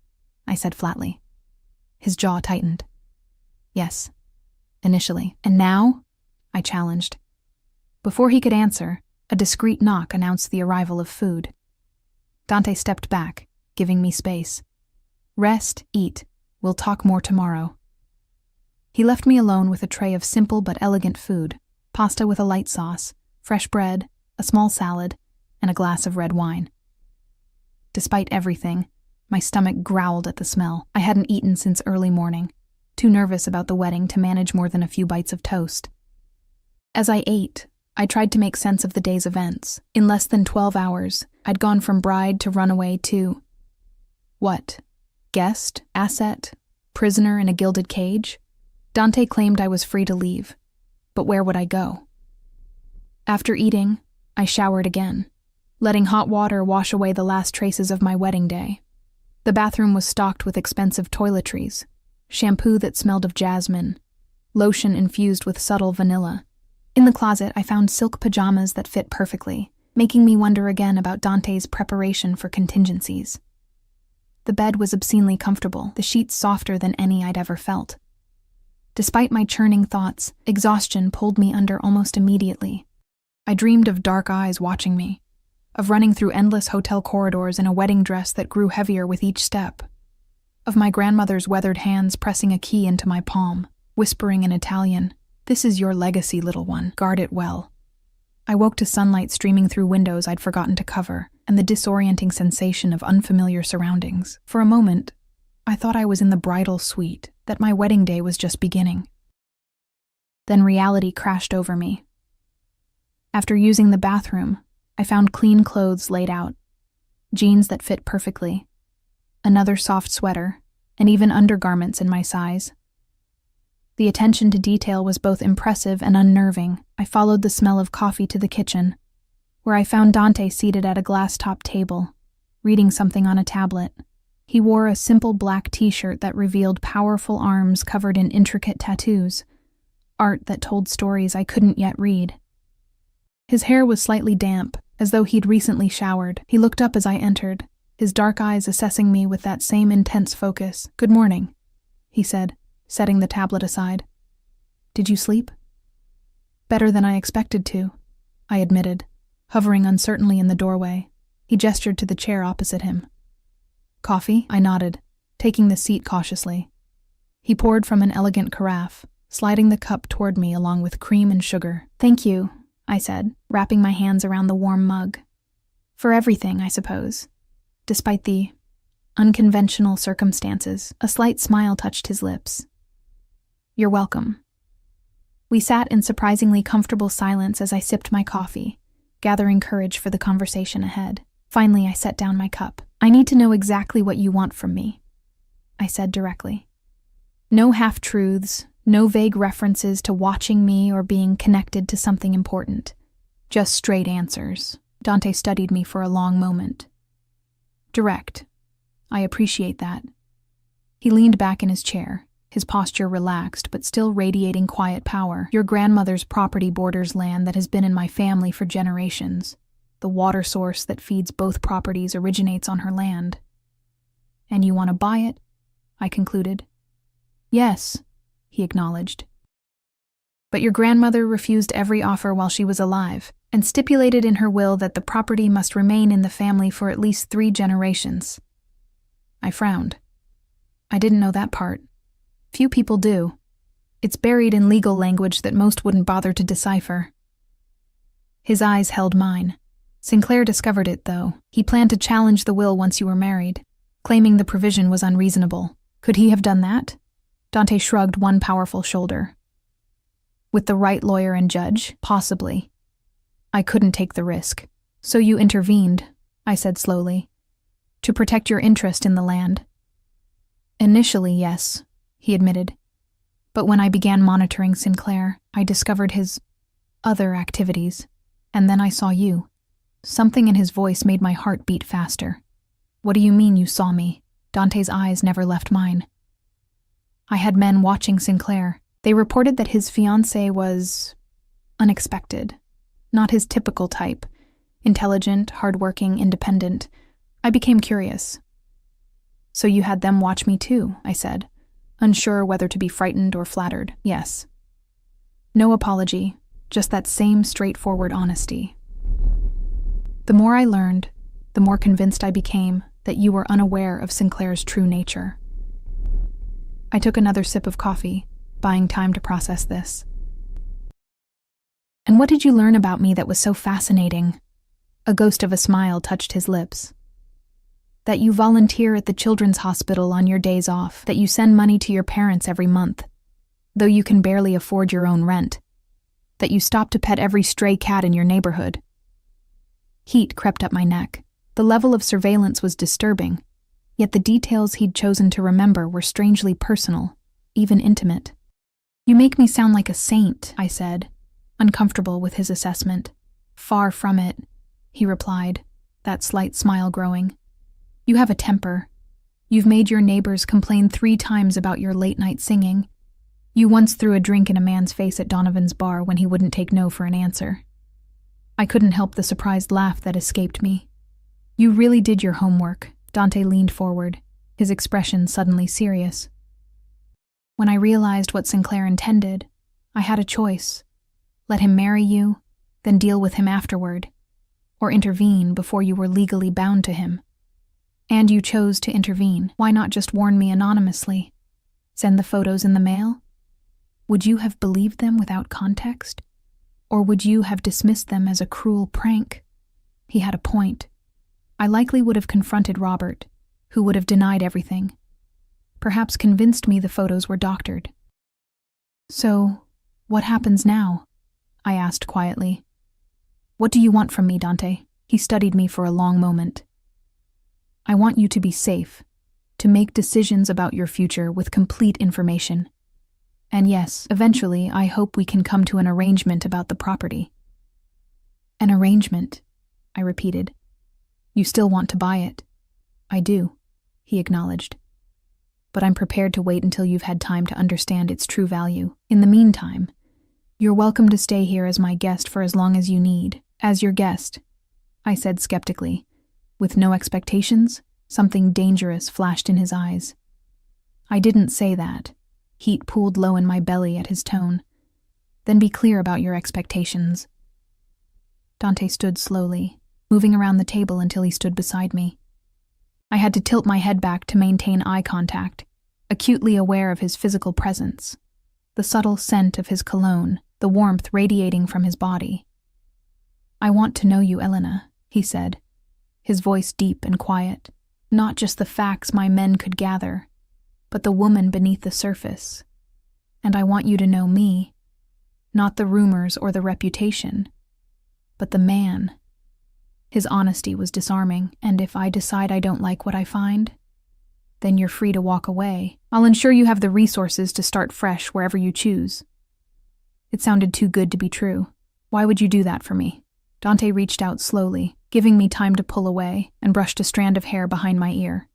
I said flatly. His jaw tightened. "Yes, initially. And now?" I challenged. Before he could answer, a discreet knock announced the arrival of food. Dante stepped back, giving me space. "Rest, eat. We'll talk more tomorrow." He left me alone with a tray of simple but elegant food, pasta with a light sauce, fresh bread, a small salad, and a glass of red wine. Despite everything, my stomach growled at the smell. I hadn't eaten since early morning, too nervous about the wedding to manage more than a few bites of toast. As I ate, I tried to make sense of the day's events. In less than 12 hours, I'd gone from bride to runaway to... what? Guest? Asset? Prisoner in a gilded cage? Dante claimed I was free to leave, but where would I go? After eating, I showered again, letting hot water wash away the last traces of my wedding day. The bathroom was stocked with expensive toiletries, shampoo that smelled of jasmine, lotion infused with subtle vanilla. In the closet, I found silk pajamas that fit perfectly, making me wonder again about Dante's preparation for contingencies. The bed was obscenely comfortable, the sheets softer than any I'd ever felt. Despite my churning thoughts, exhaustion pulled me under almost immediately. I dreamed of dark eyes watching me, of running through endless hotel corridors in a wedding dress that grew heavier with each step, of my grandmother's weathered hands pressing a key into my palm. whispering in Italian, "This is your legacy, little one. Guard it well." I woke to sunlight streaming through windows I'd forgotten to cover, and the disorienting sensation of unfamiliar surroundings. For a moment, I thought I was in the bridal suite, that my wedding day was just beginning. Then reality crashed over me. After using the bathroom, I found clean clothes laid out, jeans that fit perfectly, another soft sweater, and even undergarments in my size. The attention to detail was both impressive and unnerving. I followed the smell of coffee to the kitchen, where I found Dante seated at a glass-topped table, reading something on a tablet. He wore a simple black t-shirt that revealed powerful arms covered in intricate tattoos, art that told stories I couldn't yet read. His hair was slightly damp, as though he'd recently showered. He looked up as I entered, his dark eyes assessing me with that same intense focus. "Good morning," he said, setting the tablet aside. "Did you sleep?" "Better than I expected to," I admitted, hovering uncertainly in the doorway. He gestured to the chair opposite him. "Coffee?" I nodded, taking the seat cautiously. He poured from an elegant carafe, sliding the cup toward me along with cream and sugar. "Thank you," I said, wrapping my hands around the warm mug. "For everything, I suppose. Despite the unconventional circumstances." A slight smile touched his lips. "You're welcome." We sat in surprisingly comfortable silence as I sipped my coffee, gathering courage for the conversation ahead. Finally, I set down my cup. "I need to know exactly what you want from me," I said directly. "No half-truths, no vague references to watching me or being connected to something important. Just straight answers." Dante studied me for a long moment. "Direct. I appreciate that." He leaned back in his chair, his posture relaxed but still radiating quiet power. "Your grandmother's property borders land that has been in my family for generations. The water source that feeds both properties originates on her land." "And you want to buy it?" I concluded. "Yes," he acknowledged. "But your grandmother refused every offer while she was alive, and stipulated in her will that the property must remain in the family for at least 3 generations. I frowned. I didn't know that part. Few people do. It's buried in legal language that most wouldn't bother to decipher. His eyes held mine. Sinclair discovered it, though. He planned to challenge the will once you were married, claiming the provision was unreasonable. Could he have done that? Dante shrugged one powerful shoulder. With the right lawyer and judge, possibly. I couldn't take the risk. "So you intervened," I said slowly, "to protect your interest in the land." "Initially, yes," he admitted. "But when I began monitoring Sinclair, I discovered his other activities, and then I saw you." Something in his voice made my heart beat faster. "What do you mean you saw me?" Dante's eyes never left mine. "I had men watching Sinclair. They reported that his fiancée was unexpected. Not his typical type. Intelligent, hardworking, independent. I became curious." "So you had them watch me too," I said, unsure whether to be frightened or flattered. "Yes." No apology, just that same straightforward honesty. "The more I learned, the more convinced I became that you were unaware of Sinclair's true nature." I took another sip of coffee, buying time to process this. "And what did you learn about me that was so fascinating?" A ghost of a smile touched his lips. "That you volunteer at the children's hospital on your days off, that you send money to your parents every month, though you can barely afford your own rent, that you stop to pet every stray cat in your neighborhood." Heat crept up my neck. The level of surveillance was disturbing, yet the details he'd chosen to remember were strangely personal, even intimate. "You make me sound like a saint," I said, uncomfortable with his assessment. "Far from it," he replied, that slight smile growing. "You have a temper. You've made your neighbors complain 3 times about your late-night singing. You once threw a drink in a man's face at Donovan's bar when he wouldn't take no for an answer." I couldn't help the surprised laugh that escaped me. "You really did your homework." Dante leaned forward, his expression suddenly serious. "When I realized what Sinclair intended, I had a choice. Let him marry you, then deal with him afterward, or intervene before you were legally bound to him. And you chose to intervene. Why not just warn me anonymously? Send the photos in the mail?" Would you have believed them without context? Or would you have dismissed them as a cruel prank? He had a point. I likely would have confronted Robert, who would have denied everything. Perhaps convinced me the photos were doctored. So, what happens now? I asked quietly. What do you want from me, Dante? He studied me for a long moment. I want you to be safe, to make decisions about your future with complete information. And yes, eventually, I hope we can come to an arrangement about the property. An arrangement, I repeated. You still want to buy it? I do, he acknowledged. But I'm prepared to wait until you've had time to understand its true value. In the meantime, you're welcome to stay here as my guest for as long as you need. As your guest, I said skeptically. With no expectations, something dangerous flashed in his eyes. I didn't say that. Heat pooled low in my belly at his tone. Then be clear about your expectations. Dante stood slowly, moving around the table until he stood beside me. I had to tilt my head back to maintain eye contact, acutely aware of his physical presence, the subtle scent of his cologne, the warmth radiating from his body. I want to know you, Elena, he said, his voice deep and quiet. Not just the facts my men could gather, but the woman beneath the surface. And I want you to know me, not the rumors or the reputation, but the man. His honesty was disarming, and if I decide I don't like what I find, then you're free to walk away. I'll ensure you have the resources to start fresh wherever you choose. It sounded too good to be true. Why would you do that for me? Dante reached out slowly, giving me time to pull away, and brushed a strand of hair behind my ear.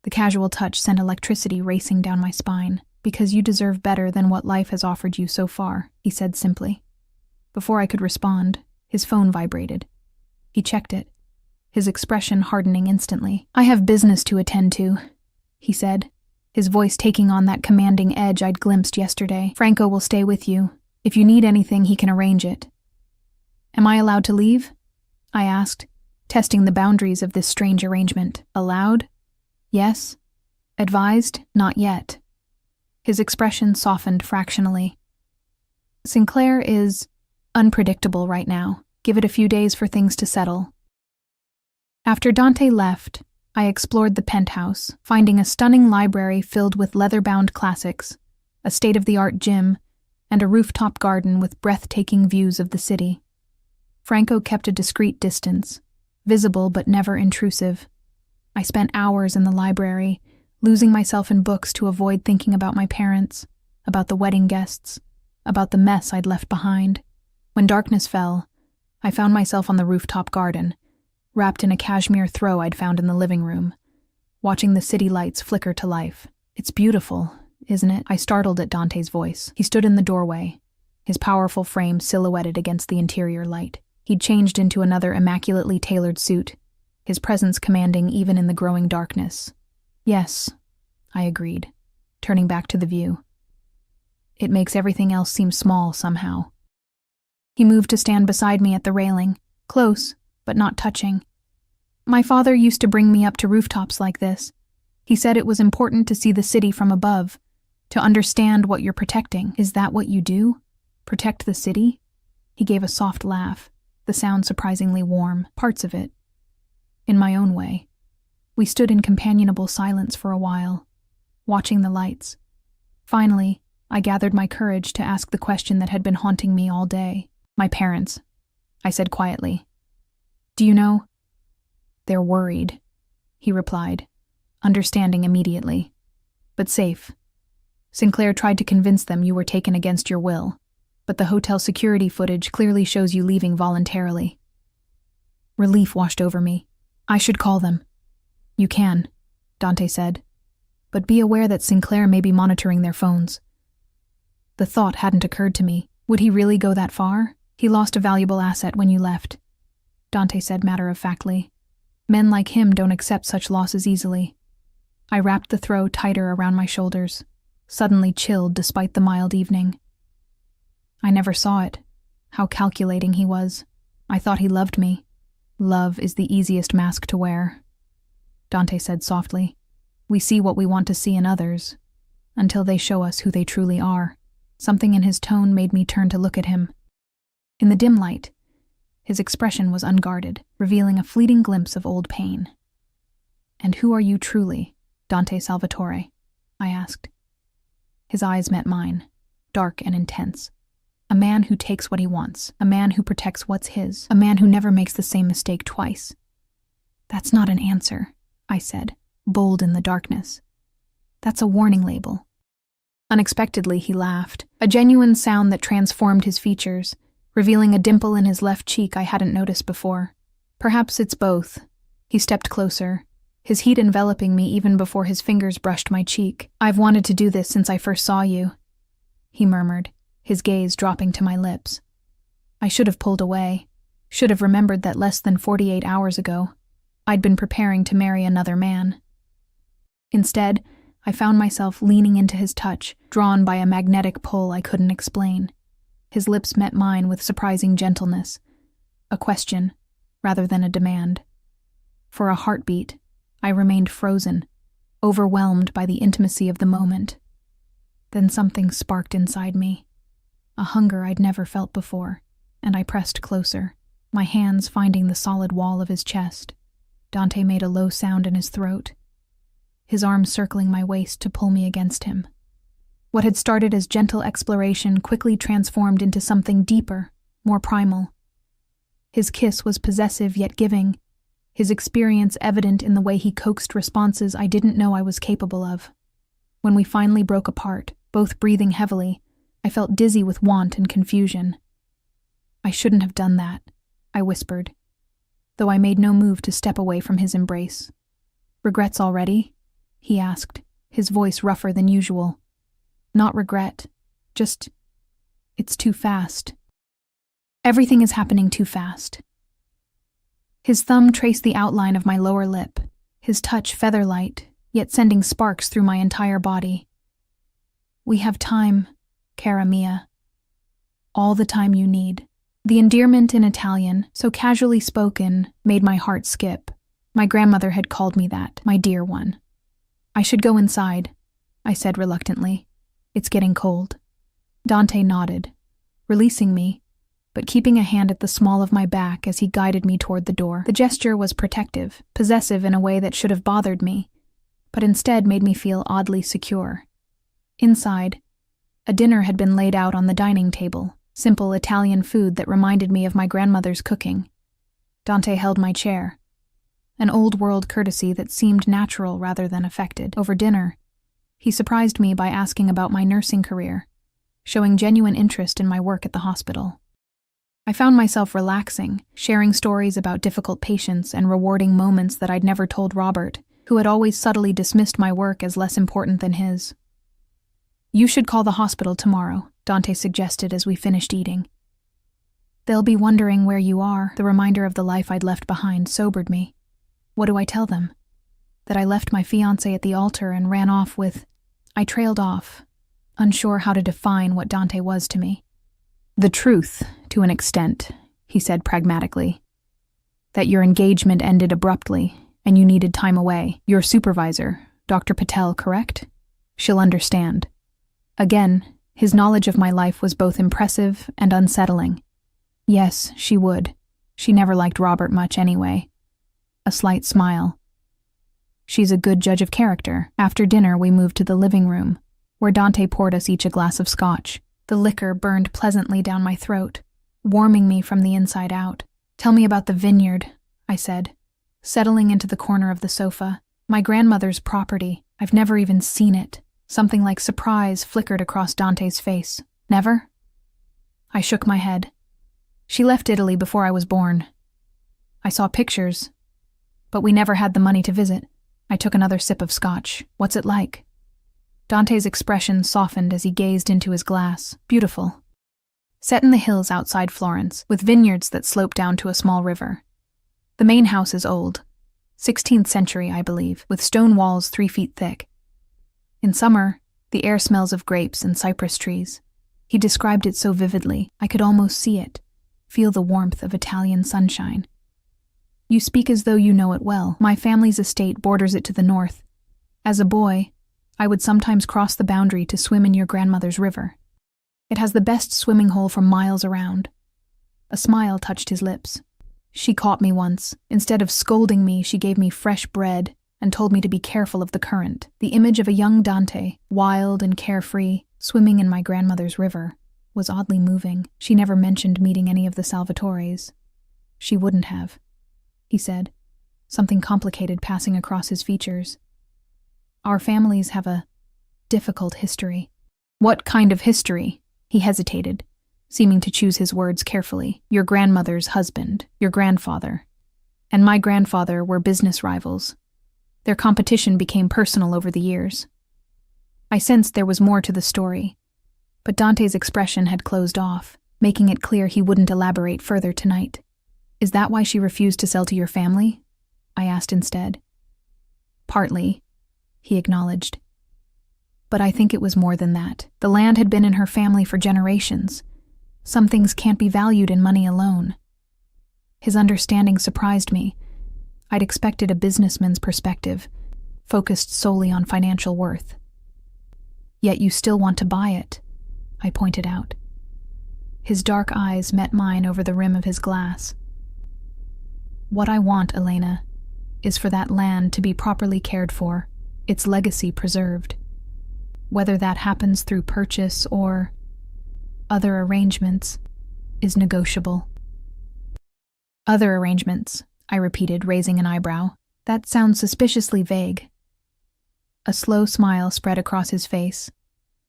The casual touch sent electricity racing down my spine. Because you deserve better than what life has offered you so far, he said simply. Before I could respond, his phone vibrated. He checked it, his expression hardening instantly. I have business to attend to, he said, his voice taking on that commanding edge I'd glimpsed yesterday. Franco will stay with you. If you need anything, he can arrange it. Am I allowed to leave? I asked, testing the boundaries of this strange arrangement. Allowed? Yes. Advised? Not yet. His expression softened fractionally. Sinclair is unpredictable right now. Give it a few days for things to settle. After Dante left, I explored the penthouse, finding a stunning library filled with leather-bound classics, a state-of-the-art gym, and a rooftop garden with breathtaking views of the city. Franco kept a discreet distance, visible but never intrusive. I spent hours in the library, losing myself in books to avoid thinking about my parents, about the wedding guests, about the mess I'd left behind. When darkness fell, I found myself on the rooftop garden, wrapped in a cashmere throw I'd found in the living room, watching the city lights flicker to life. It's beautiful, isn't it? I startled at Dante's voice. He stood in the doorway, his powerful frame silhouetted against the interior light. He'd changed into another immaculately tailored suit, his presence commanding even in the growing darkness. Yes, I agreed, turning back to the view. It makes everything else seem small somehow. He moved to stand beside me at the railing, close, but not touching. My father used to bring me up to rooftops like this. He said it was important to see the city from above, to understand what you're protecting. Is that what you do? Protect the city? He gave a soft laugh, the sound surprisingly warm, parts of it. In my own way. We stood in companionable silence for a while, watching the lights. Finally, I gathered my courage to ask the question that had been haunting me all day. My parents, I said quietly. Do you know? They're worried, he replied, understanding immediately. But safe. Sinclair tried to convince them you were taken against your will, but the hotel security footage clearly shows you leaving voluntarily. Relief washed over me. I should call them. You can, Dante said, but be aware that Sinclair may be monitoring their phones. The thought hadn't occurred to me. Would he really go that far? He lost a valuable asset when you left, Dante said matter-of-factly. Men like him don't accept such losses easily. I wrapped the throw tighter around my shoulders, suddenly chilled despite the mild evening. I never saw it, how calculating he was. I thought he loved me. Love is the easiest mask to wear, Dante said softly. We see what we want to see in others, until they show us who they truly are. Something in his tone made me turn to look at him. In the dim light, his expression was unguarded, revealing a fleeting glimpse of old pain. "And who are you truly, Dante Salvatore?" I asked. His eyes met mine, dark and intense. A man who takes what he wants, a man who protects what's his, a man who never makes the same mistake twice. "That's not an answer," I said, bold in the darkness. "That's a warning label." Unexpectedly, he laughed, a genuine sound that transformed his features, revealing a dimple in his left cheek I hadn't noticed before. "Perhaps it's both." He stepped closer, his heat enveloping me even before his fingers brushed my cheek. "I've wanted to do this since I first saw you," he murmured, his gaze dropping to my lips. I should have pulled away, should have remembered that less than 48 hours ago, I'd been preparing to marry another man. Instead, I found myself leaning into his touch, drawn by a magnetic pull I couldn't explain. His lips met mine with surprising gentleness, a question rather than a demand. For a heartbeat, I remained frozen, overwhelmed by the intimacy of the moment. Then something sparked inside me, a hunger I'd never felt before, and I pressed closer, my hands finding the solid wall of his chest. Dante made a low sound in his throat, his arms circling my waist to pull me against him. What had started as gentle exploration quickly transformed into something deeper, more primal. His kiss was possessive yet giving, his experience evident in the way he coaxed responses I didn't know I was capable of. When we finally broke apart, both breathing heavily, I felt dizzy with want and confusion. "I shouldn't have done that," I whispered, though I made no move to step away from his embrace. "Regrets already?" he asked, his voice rougher than usual. "Not regret, just, it's too fast. Everything is happening too fast." His thumb traced the outline of my lower lip, his touch feather-light, yet sending sparks through my entire body. "We have time, cara mia. All the time you need." The endearment in Italian, so casually spoken, made my heart skip. My grandmother had called me that, my dear one. "I should go inside," I said reluctantly. "It's getting cold." Dante nodded, releasing me, but keeping a hand at the small of my back as he guided me toward the door. The gesture was protective, possessive in a way that should have bothered me, but instead made me feel oddly secure. Inside, a dinner had been laid out on the dining table, simple Italian food that reminded me of my grandmother's cooking. Dante held my chair, an old-world courtesy that seemed natural rather than affected. Over dinner, he surprised me by asking about my nursing career, showing genuine interest in my work at the hospital. I found myself relaxing, sharing stories about difficult patients and rewarding moments that I'd never told Robert, who had always subtly dismissed my work as less important than his. "You should call the hospital tomorrow," Dante suggested as we finished eating. "They'll be wondering where you are." The reminder of the life I'd left behind sobered me. What do I tell them? That I left my fiancé at the altar and ran off with... I trailed off, unsure how to define what Dante was to me. "The truth, to an extent," he said pragmatically. "That your engagement ended abruptly, and you needed time away. Your supervisor, Dr. Patel, correct? She'll understand." Again, his knowledge of my life was both impressive and unsettling. Yes, she would. She never liked Robert much anyway. A slight smile. "She's a good judge of character." After dinner, we moved to the living room, where Dante poured us each a glass of scotch. The liquor burned pleasantly down my throat, warming me from the inside out. "Tell me about the vineyard," I said, settling into the corner of the sofa. "My grandmother's property. I've never even seen it." Something like surprise flickered across Dante's face. "Never?" I shook my head. "She left Italy before I was born. I saw pictures, but we never had the money to visit." I took another sip of scotch. "What's it like?" Dante's expression softened as he gazed into his glass. "Beautiful. Set in the hills outside Florence, with vineyards that slope down to a small river. The main house is old, 16th century, I believe, with stone walls 3 feet thick. In summer, the air smells of grapes and cypress trees." He described it so vividly, I could almost see it, feel the warmth of Italian sunshine. "You speak as though you know it well. My family's estate borders it to the north. As a boy, I would sometimes cross the boundary to swim in your grandmother's river." It has the best swimming hole for miles around." A smile touched his lips. "She caught me once. Instead of scolding me, she gave me fresh bread and told me to be careful of the current." The image of a young Dante, wild and carefree, swimming in my grandmother's river, was oddly moving. She never mentioned meeting any of the Salvatores. "She wouldn't have," he said, something complicated passing across his features. "Our families have a difficult history." "What kind of history?" He hesitated, seeming to choose his words carefully. "Your grandmother's husband, your grandfather, and my grandfather were business rivals. Their competition became personal over the years." I sensed there was more to the story, but Dante's expression had closed off, making it clear he wouldn't elaborate further tonight. "Is that why she refused to sell to your family?" I asked instead. "Partly," he acknowledged. "But I think it was more than that. The land had been in her family for generations. Some things can't be valued in money alone." His understanding surprised me. I'd expected a businessman's perspective, focused solely on financial worth. "Yet you still want to buy it," I pointed out. His dark eyes met mine over the rim of his glass. "What I want, Elena, is for that land to be properly cared for, its legacy preserved. Whether that happens through purchase or other arrangements is negotiable." "Other arrangements," I repeated, raising an eyebrow. "That sounds suspiciously vague." A slow smile spread across his face,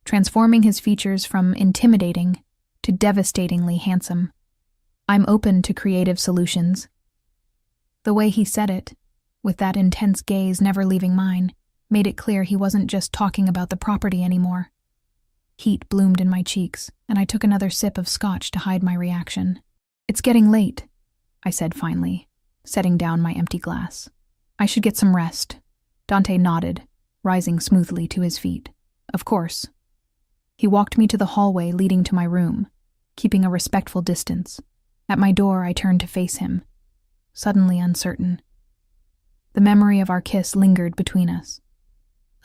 transforming his features from intimidating to devastatingly handsome. "I'm open to creative solutions." The way he said it, with that intense gaze never leaving mine, made it clear he wasn't just talking about the property anymore. Heat bloomed in my cheeks, and I took another sip of scotch to hide my reaction. "It's getting late," I said finally, setting down my empty glass. "I should get some rest." Dante nodded, rising smoothly to his feet. "Of course." He walked me to the hallway leading to my room, keeping a respectful distance. At my door, I turned to face him, suddenly uncertain. The memory of our kiss lingered between us,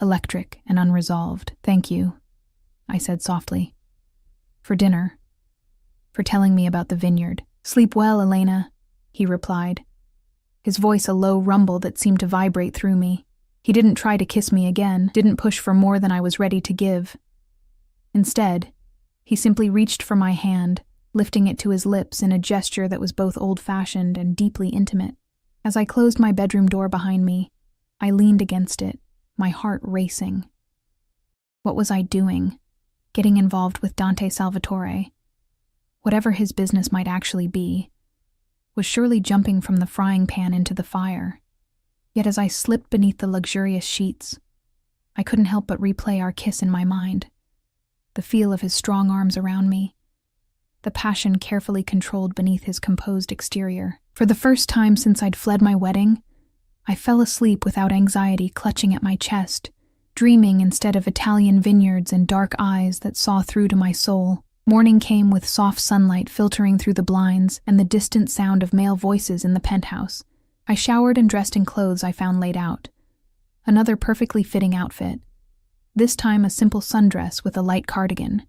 electric and unresolved. "Thank you," I said softly. "For dinner. For telling me about the vineyard." "Sleep well, Elena," he replied, his voice a low rumble that seemed to vibrate through me. He didn't try to kiss me again, didn't push for more than I was ready to give. Instead, he simply reached for my hand, lifting it to his lips in a gesture that was both old-fashioned and deeply intimate. As I closed my bedroom door behind me, I leaned against it, my heart racing. What was I doing? Getting involved with Dante Salvatore, whatever his business might actually be, was surely jumping from the frying pan into the fire. Yet as I slipped beneath the luxurious sheets, I couldn't help but replay our kiss in my mind. The feel of his strong arms around me, the passion carefully controlled beneath his composed exterior. For the first time since I'd fled my wedding, I fell asleep without anxiety clutching at my chest, dreaming instead of Italian vineyards and dark eyes that saw through to my soul. Morning came with soft sunlight filtering through the blinds and the distant sound of male voices in the penthouse. I showered and dressed in clothes I found laid out. Another perfectly fitting outfit, this time a simple sundress with a light cardigan.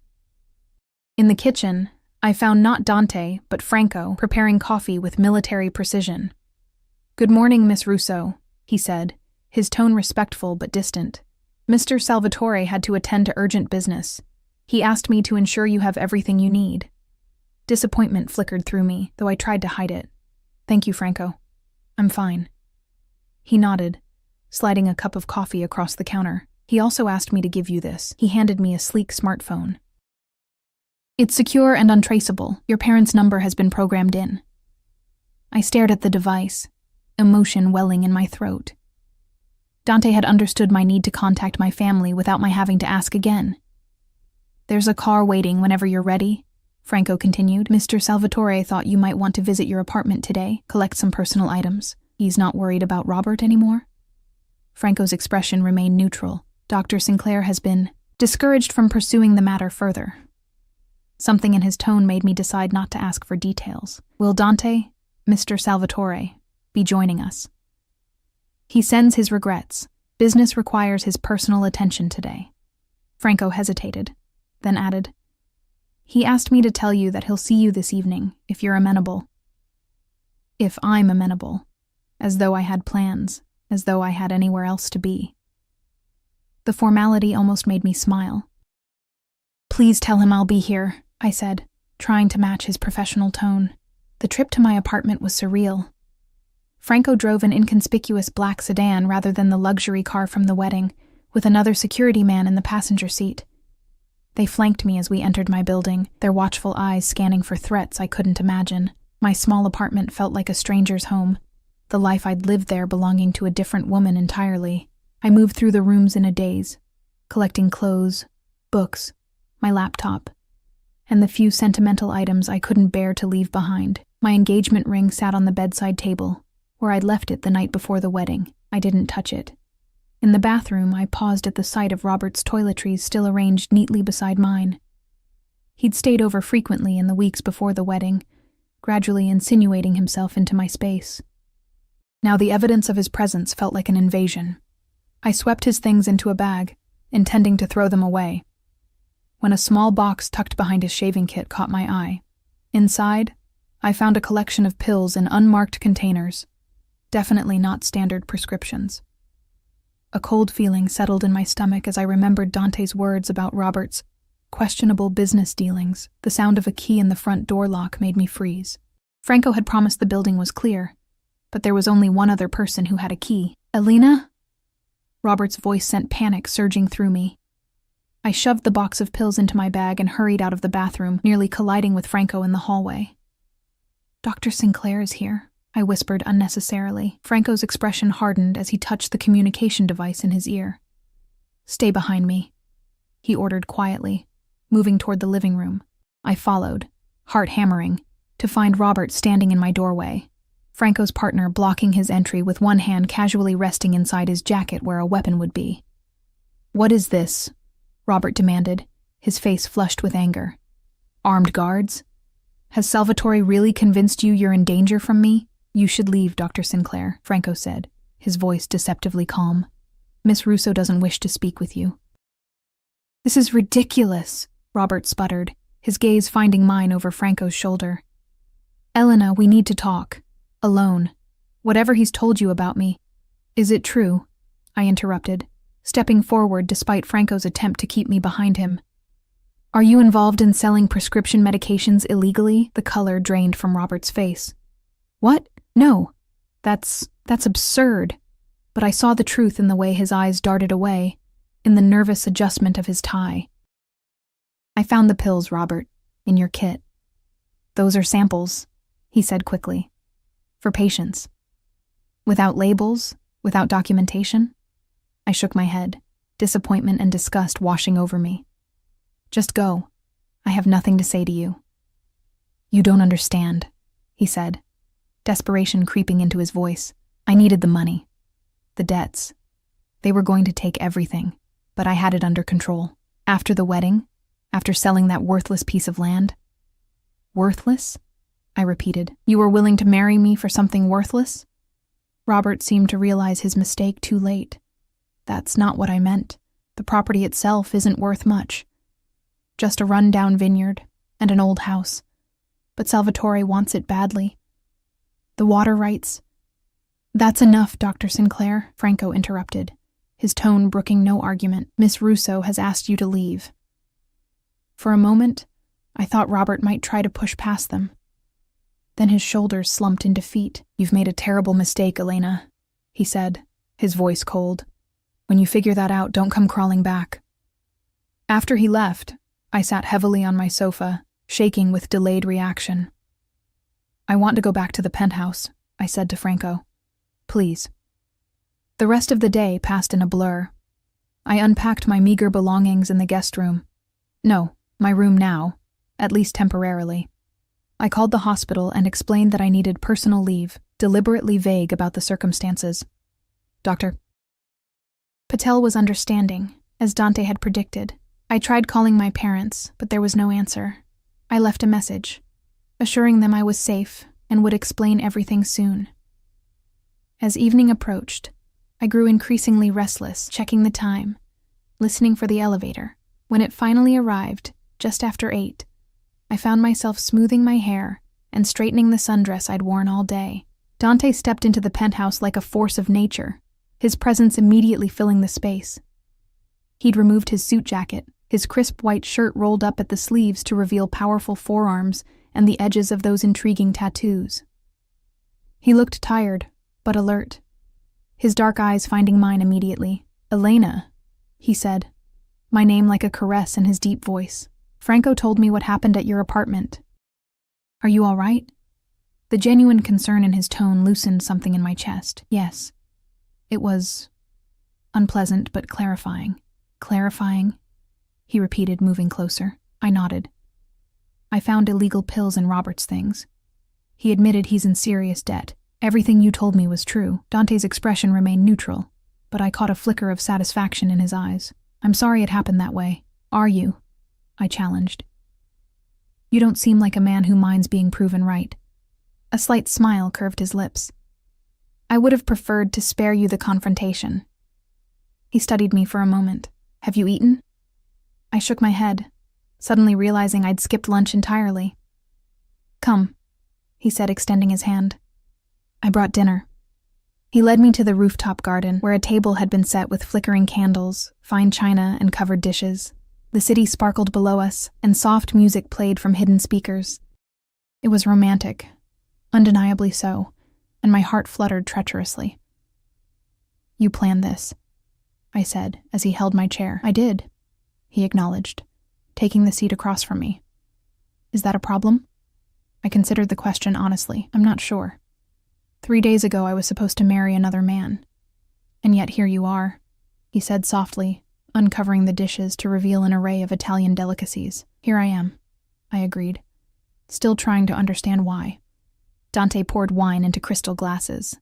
In the kitchen, I found not Dante, but Franco, preparing coffee with military precision. "Good morning, Miss Russo," he said, his tone respectful but distant. "Mr. Salvatore had to attend to urgent business. He asked me to ensure you have everything you need." Disappointment flickered through me, though I tried to hide it. "Thank you, Franco. I'm fine." He nodded, sliding a cup of coffee across the counter. "He also asked me to give you this." He handed me a sleek smartphone. "It's secure and untraceable. Your parents' number has been programmed in." I stared at the device, emotion welling in my throat. Dante had understood my need to contact my family without my having to ask again. "There's a car waiting whenever you're ready," Franco continued. "Mr. Salvatore thought you might want to visit your apartment today, collect some personal items. He's not worried about Robert anymore?" Franco's expression remained neutral. "Dr. Sinclair has been discouraged from pursuing the matter further." Something in his tone made me decide not to ask for details. "Will Dante, Mr. Salvatore, be joining us?" "He sends his regrets. Business requires his personal attention today." Franco hesitated, then added, He asked me to tell you that he'll see you this evening, if you're amenable. If I'm amenable. As though I had plans, as though I had anywhere else to be. The formality almost made me smile. Please tell him I'll be here, I said, trying to match his professional tone. The trip to my apartment was surreal. Franco drove an inconspicuous black sedan rather than the luxury car from the wedding, with another security man in the passenger seat. They flanked me as we entered my building, their watchful eyes scanning for threats I couldn't imagine. My small apartment felt like a stranger's home, the life I'd lived there belonging to a different woman entirely. I moved through the rooms in a daze, collecting clothes, books, my laptop, and the few sentimental items I couldn't bear to leave behind. My engagement ring sat on the bedside table, where I'd left it the night before the wedding. I didn't touch it. In the bathroom, I paused at the sight of Robert's toiletries still arranged neatly beside mine. He'd stayed over frequently in the weeks before the wedding, gradually insinuating himself into my space. Now the evidence of his presence felt like an invasion. I swept his things into a bag, intending to throw them away, when a small box tucked behind his shaving kit caught my eye. Inside, I found a collection of pills in unmarked containers, definitely not standard prescriptions. A cold feeling settled in my stomach as I remembered Dante's words about Robert's questionable business dealings. The sound of a key in the front door lock made me freeze. Franco had promised the building was clear, but there was only one other person who had a key. Elena? Robert's voice sent panic surging through me. I shoved the box of pills into my bag and hurried out of the bathroom, nearly colliding with Franco in the hallway. Dr. Sinclair is here, I whispered unnecessarily. Franco's expression hardened as he touched the communication device in his ear. Stay behind me, he ordered quietly, moving toward the living room. I followed, heart hammering, to find Robert standing in my doorway, Franco's partner blocking his entry with one hand casually resting inside his jacket where a weapon would be. What is this? Robert demanded, his face flushed with anger. Armed guards? Has Salvatore really convinced you you're in danger from me? You should leave, Dr. Sinclair, Franco said, his voice deceptively calm. Miss Russo doesn't wish to speak with you. This is ridiculous, Robert sputtered, his gaze finding mine over Franco's shoulder. Elena, we need to talk. Alone. Whatever he's told you about me. Is it true? I interrupted, stepping forward despite Franco's attempt to keep me behind him. Are you involved in selling prescription medications illegally? The color drained from Robert's face. What? No. That's absurd. But I saw the truth in the way his eyes darted away, in the nervous adjustment of his tie. I found the pills, Robert, in your kit. Those are samples, he said quickly. For patients. Without labels, without documentation? I shook my head, disappointment and disgust washing over me. Just go. I have nothing to say to you. You don't understand, he said, desperation creeping into his voice. I needed the money. The debts. They were going to take everything, but I had it under control. After the wedding, after selling that worthless piece of land. Worthless? I repeated. You were willing to marry me for something worthless? Robert seemed to realize his mistake too late. That's not what I meant. The property itself isn't worth much. Just a run-down vineyard and an old house. But Salvatore wants it badly. The water rights. That's enough, Dr. Sinclair, Franco interrupted, his tone brooking no argument. Miss Russo has asked you to leave. For a moment, I thought Robert might try to push past them. Then his shoulders slumped in defeat. You've made a terrible mistake, Elena, he said, his voice cold. When you figure that out, don't come crawling back. After he left, I sat heavily on my sofa, shaking with delayed reaction. I want to go back to the penthouse, I said to Franco. Please. The rest of the day passed in a blur. I unpacked my meager belongings in the guest room. No, my room now, at least temporarily. I called the hospital and explained that I needed personal leave, deliberately vague about the circumstances. Dr. Patel was understanding, as Dante had predicted. I tried calling my parents, but there was no answer. I left a message, assuring them I was safe and would explain everything soon. As evening approached, I grew increasingly restless, checking the time, listening for the elevator. When it finally arrived, just after 8, I found myself smoothing my hair and straightening the sundress I'd worn all day. Dante stepped into the penthouse like a force of nature, his presence immediately filling the space. He'd removed his suit jacket, his crisp white shirt rolled up at the sleeves to reveal powerful forearms and the edges of those intriguing tattoos. He looked tired, but alert, his dark eyes finding mine immediately. "Elena," he said, my name like a caress in his deep voice. "Franco told me what happened at your apartment. Are you all right?" The genuine concern in his tone loosened something in my chest. "Yes." It was unpleasant but clarifying. "Clarifying?" he repeated, moving closer. I nodded. "I found illegal pills in Robert's things. He admitted he's in serious debt. Everything you told me was true." Dante's expression remained neutral, but I caught a flicker of satisfaction in his eyes. "I'm sorry it happened that way. Are you?" I challenged. "You don't seem like a man who minds being proven right." A slight smile curved his lips. "I would have preferred to spare you the confrontation." He studied me for a moment. "Have you eaten?" I shook my head, suddenly realizing I'd skipped lunch entirely. "Come," he said, extending his hand. I brought dinner. He led me to the rooftop garden, where a table had been set with flickering candles, fine china, and covered dishes. The city sparkled below us, and soft music played from hidden speakers. It was romantic, undeniably so, and my heart fluttered treacherously. "You planned this," I said, as he held my chair. "I did," he acknowledged, taking the seat across from me. "Is that a problem?" I considered the question honestly. "I'm not sure. 3 days ago I was supposed to marry another man. And yet here you are," he said softly, uncovering the dishes to reveal an array of Italian delicacies. "Here I am," I agreed, still trying to understand why. Dante poured wine into crystal glasses.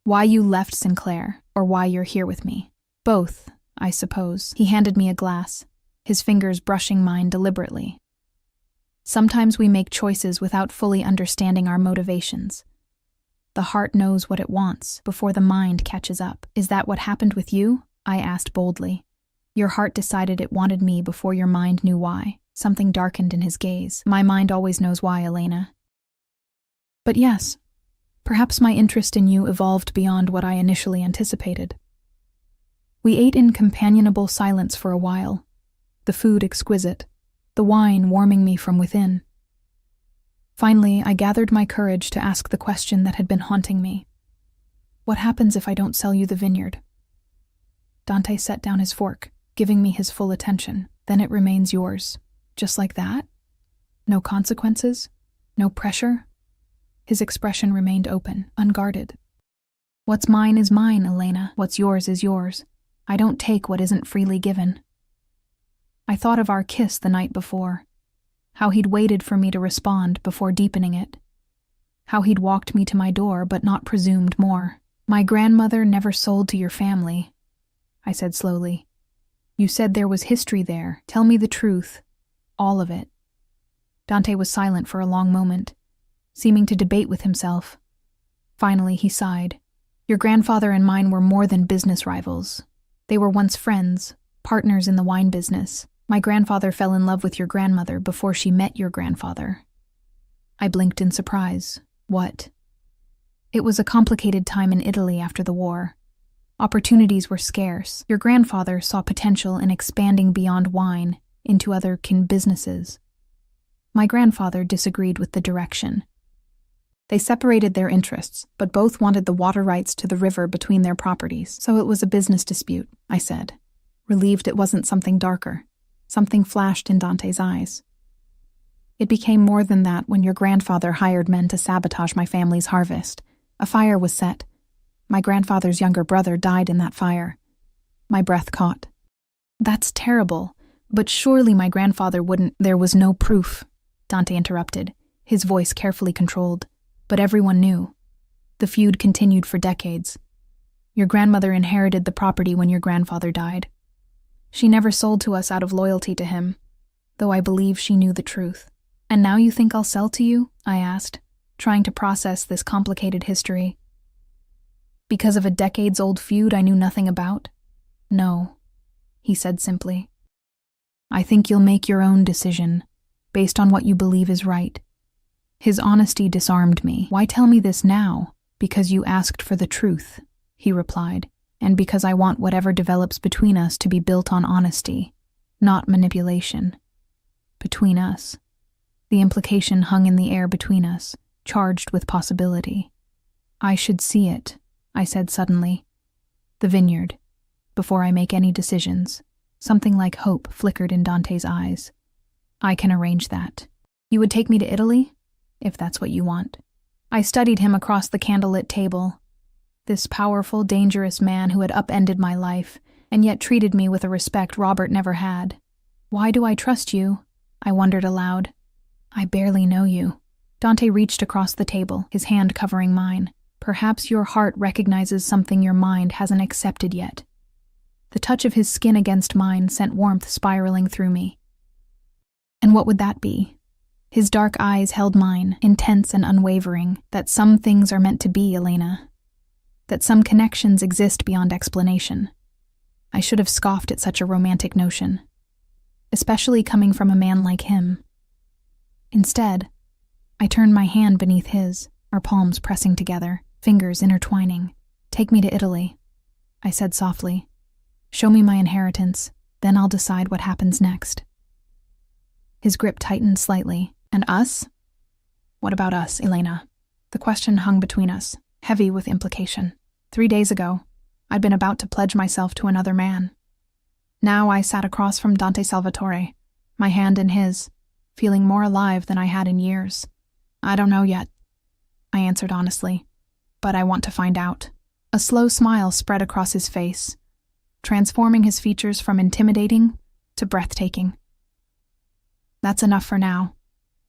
"Why you left Sinclair, or why you're here with me. Both, I suppose." He handed me a glass, his fingers brushing mine deliberately. "Sometimes we make choices without fully understanding our motivations. The heart knows what it wants before the mind catches up. Is that what happened with you?" I asked boldly. "Your heart decided it wanted me before your mind knew why." Something darkened in his gaze. "My mind always knows why, Elena." "But yes, perhaps my interest in you evolved beyond what I initially anticipated." We ate in companionable silence for a while, the food exquisite, the wine warming me from within. Finally, I gathered my courage to ask the question that had been haunting me. "What happens if I don't sell you the vineyard?" Dante set down his fork, giving me his full attention. "Then it remains yours. Just like that? No consequences? No pressure?" His expression remained open, unguarded. "What's mine is mine, Elena. What's yours is yours. I don't take what isn't freely given." I thought of our kiss the night before, how he'd waited for me to respond before deepening it, how he'd walked me to my door but not presumed more. "My grandmother never sold to your family," I said slowly. "You said there was history there. Tell me the truth. All of it." Dante was silent for a long moment, seeming to debate with himself. Finally, he sighed. "Your grandfather and mine were more than business rivals. They were once friends, partners in the wine business. My grandfather fell in love with your grandmother before she met your grandfather." I blinked in surprise. "What?" "It was a complicated time in Italy after the war. Opportunities were scarce. Your grandfather saw potential in expanding beyond wine into other businesses. My grandfather disagreed with the direction. They separated their interests, but both wanted the water rights to the river between their properties. So it was a business dispute," I said, relieved it wasn't something darker. Something flashed in Dante's eyes. "It became more than that when your grandfather hired men to sabotage my family's harvest. A fire was set. My grandfather's younger brother died in that fire." My breath caught. "That's terrible, but surely my grandfather wouldn't—" "There was no proof," Dante interrupted, his voice carefully controlled. "But everyone knew. The feud continued for decades. Your grandmother inherited the property when your grandfather died. She never sold to us out of loyalty to him, though I believe she knew the truth." "And now you think I'll sell to you?" I asked, trying to process this complicated history. "Because of a decades-old feud I knew nothing about?" "No," he said simply. "I think you'll make your own decision. based on what you believe is right. His honesty disarmed me. Why tell me this now? Because you asked for the truth, he replied, and because I want whatever develops between us to be built on honesty, not manipulation. Between us. The implication hung in the air between us, charged with possibility. I should see it, I said suddenly. The vineyard. Before I make any decisions. Something like hope flickered in Dante's eyes. I can arrange that. You would take me to Italy? If that's what you want. I studied him across the candlelit table. This powerful, dangerous man who had upended my life, and yet treated me with a respect Robert never had. Why do I trust you? I wondered aloud. I barely know you. Dante reached across the table, his hand covering mine. Perhaps your heart recognizes something your mind hasn't accepted yet. The touch of his skin against mine sent warmth spiraling through me. And what would that be? His dark eyes held mine, intense and unwavering, that some things are meant to be, Elena. That some connections exist beyond explanation. I should have scoffed at such a romantic notion, especially coming from a man like him. Instead, I turned my hand beneath his, our palms pressing together, fingers intertwining. Take me to Italy, I said softly. Show me my inheritance, then I'll decide what happens next. His grip tightened slightly. And us? What about us, Elena? The question hung between us, heavy with implication. 3 days ago, I'd been about to pledge myself to another man. Now I sat across from Dante Salvatore, my hand in his, feeling more alive than I had in years. I don't know yet, I answered honestly, but I want to find out. A slow smile spread across his face, transforming his features from intimidating to breathtaking. That's enough for now.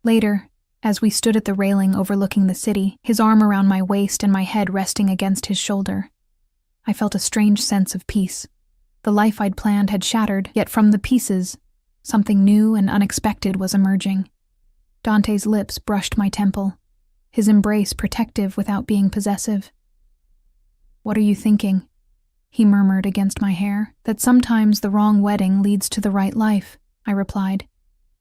Later, as we stood at the railing overlooking the city, his arm around my waist and my head resting against his shoulder, I felt a strange sense of peace. The life I'd planned had shattered, yet from the pieces, something new and unexpected was emerging. Dante's lips brushed my temple, his embrace protective without being possessive. What are you thinking? He murmured against my hair. That sometimes the wrong wedding leads to the right life, I replied,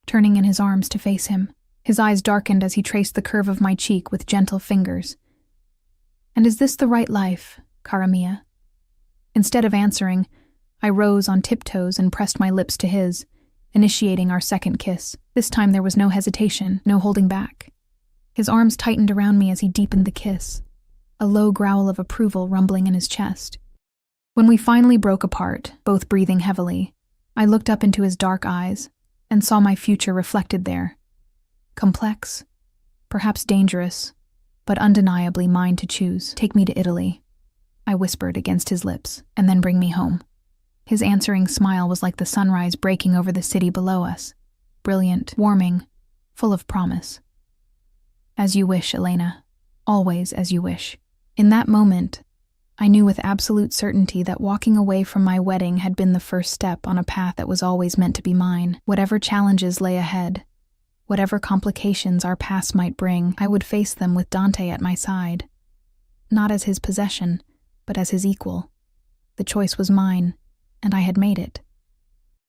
turning in his arms to face him. His eyes darkened as he traced the curve of my cheek with gentle fingers. And is this the right life, cara mia? Instead of answering, I rose on tiptoes and pressed my lips to his, initiating our second kiss. This time there was no hesitation, no holding back. His arms tightened around me as he deepened the kiss, a low growl of approval rumbling in his chest. When we finally broke apart, both breathing heavily, I looked up into his dark eyes and saw my future reflected there. Complex, perhaps dangerous, but undeniably mine to choose. Take me to Italy, I whispered against his lips, and then bring me home. His answering smile was like the sunrise breaking over the city below us, brilliant, warming, full of promise. As you wish, Elena, always as you wish. In that moment, I knew with absolute certainty that walking away from my wedding had been the first step on a path that was always meant to be mine. Whatever challenges lay ahead, whatever complications our past might bring, I would face them with Dante at my side. Not as his possession, but as his equal. The choice was mine, and I had made it.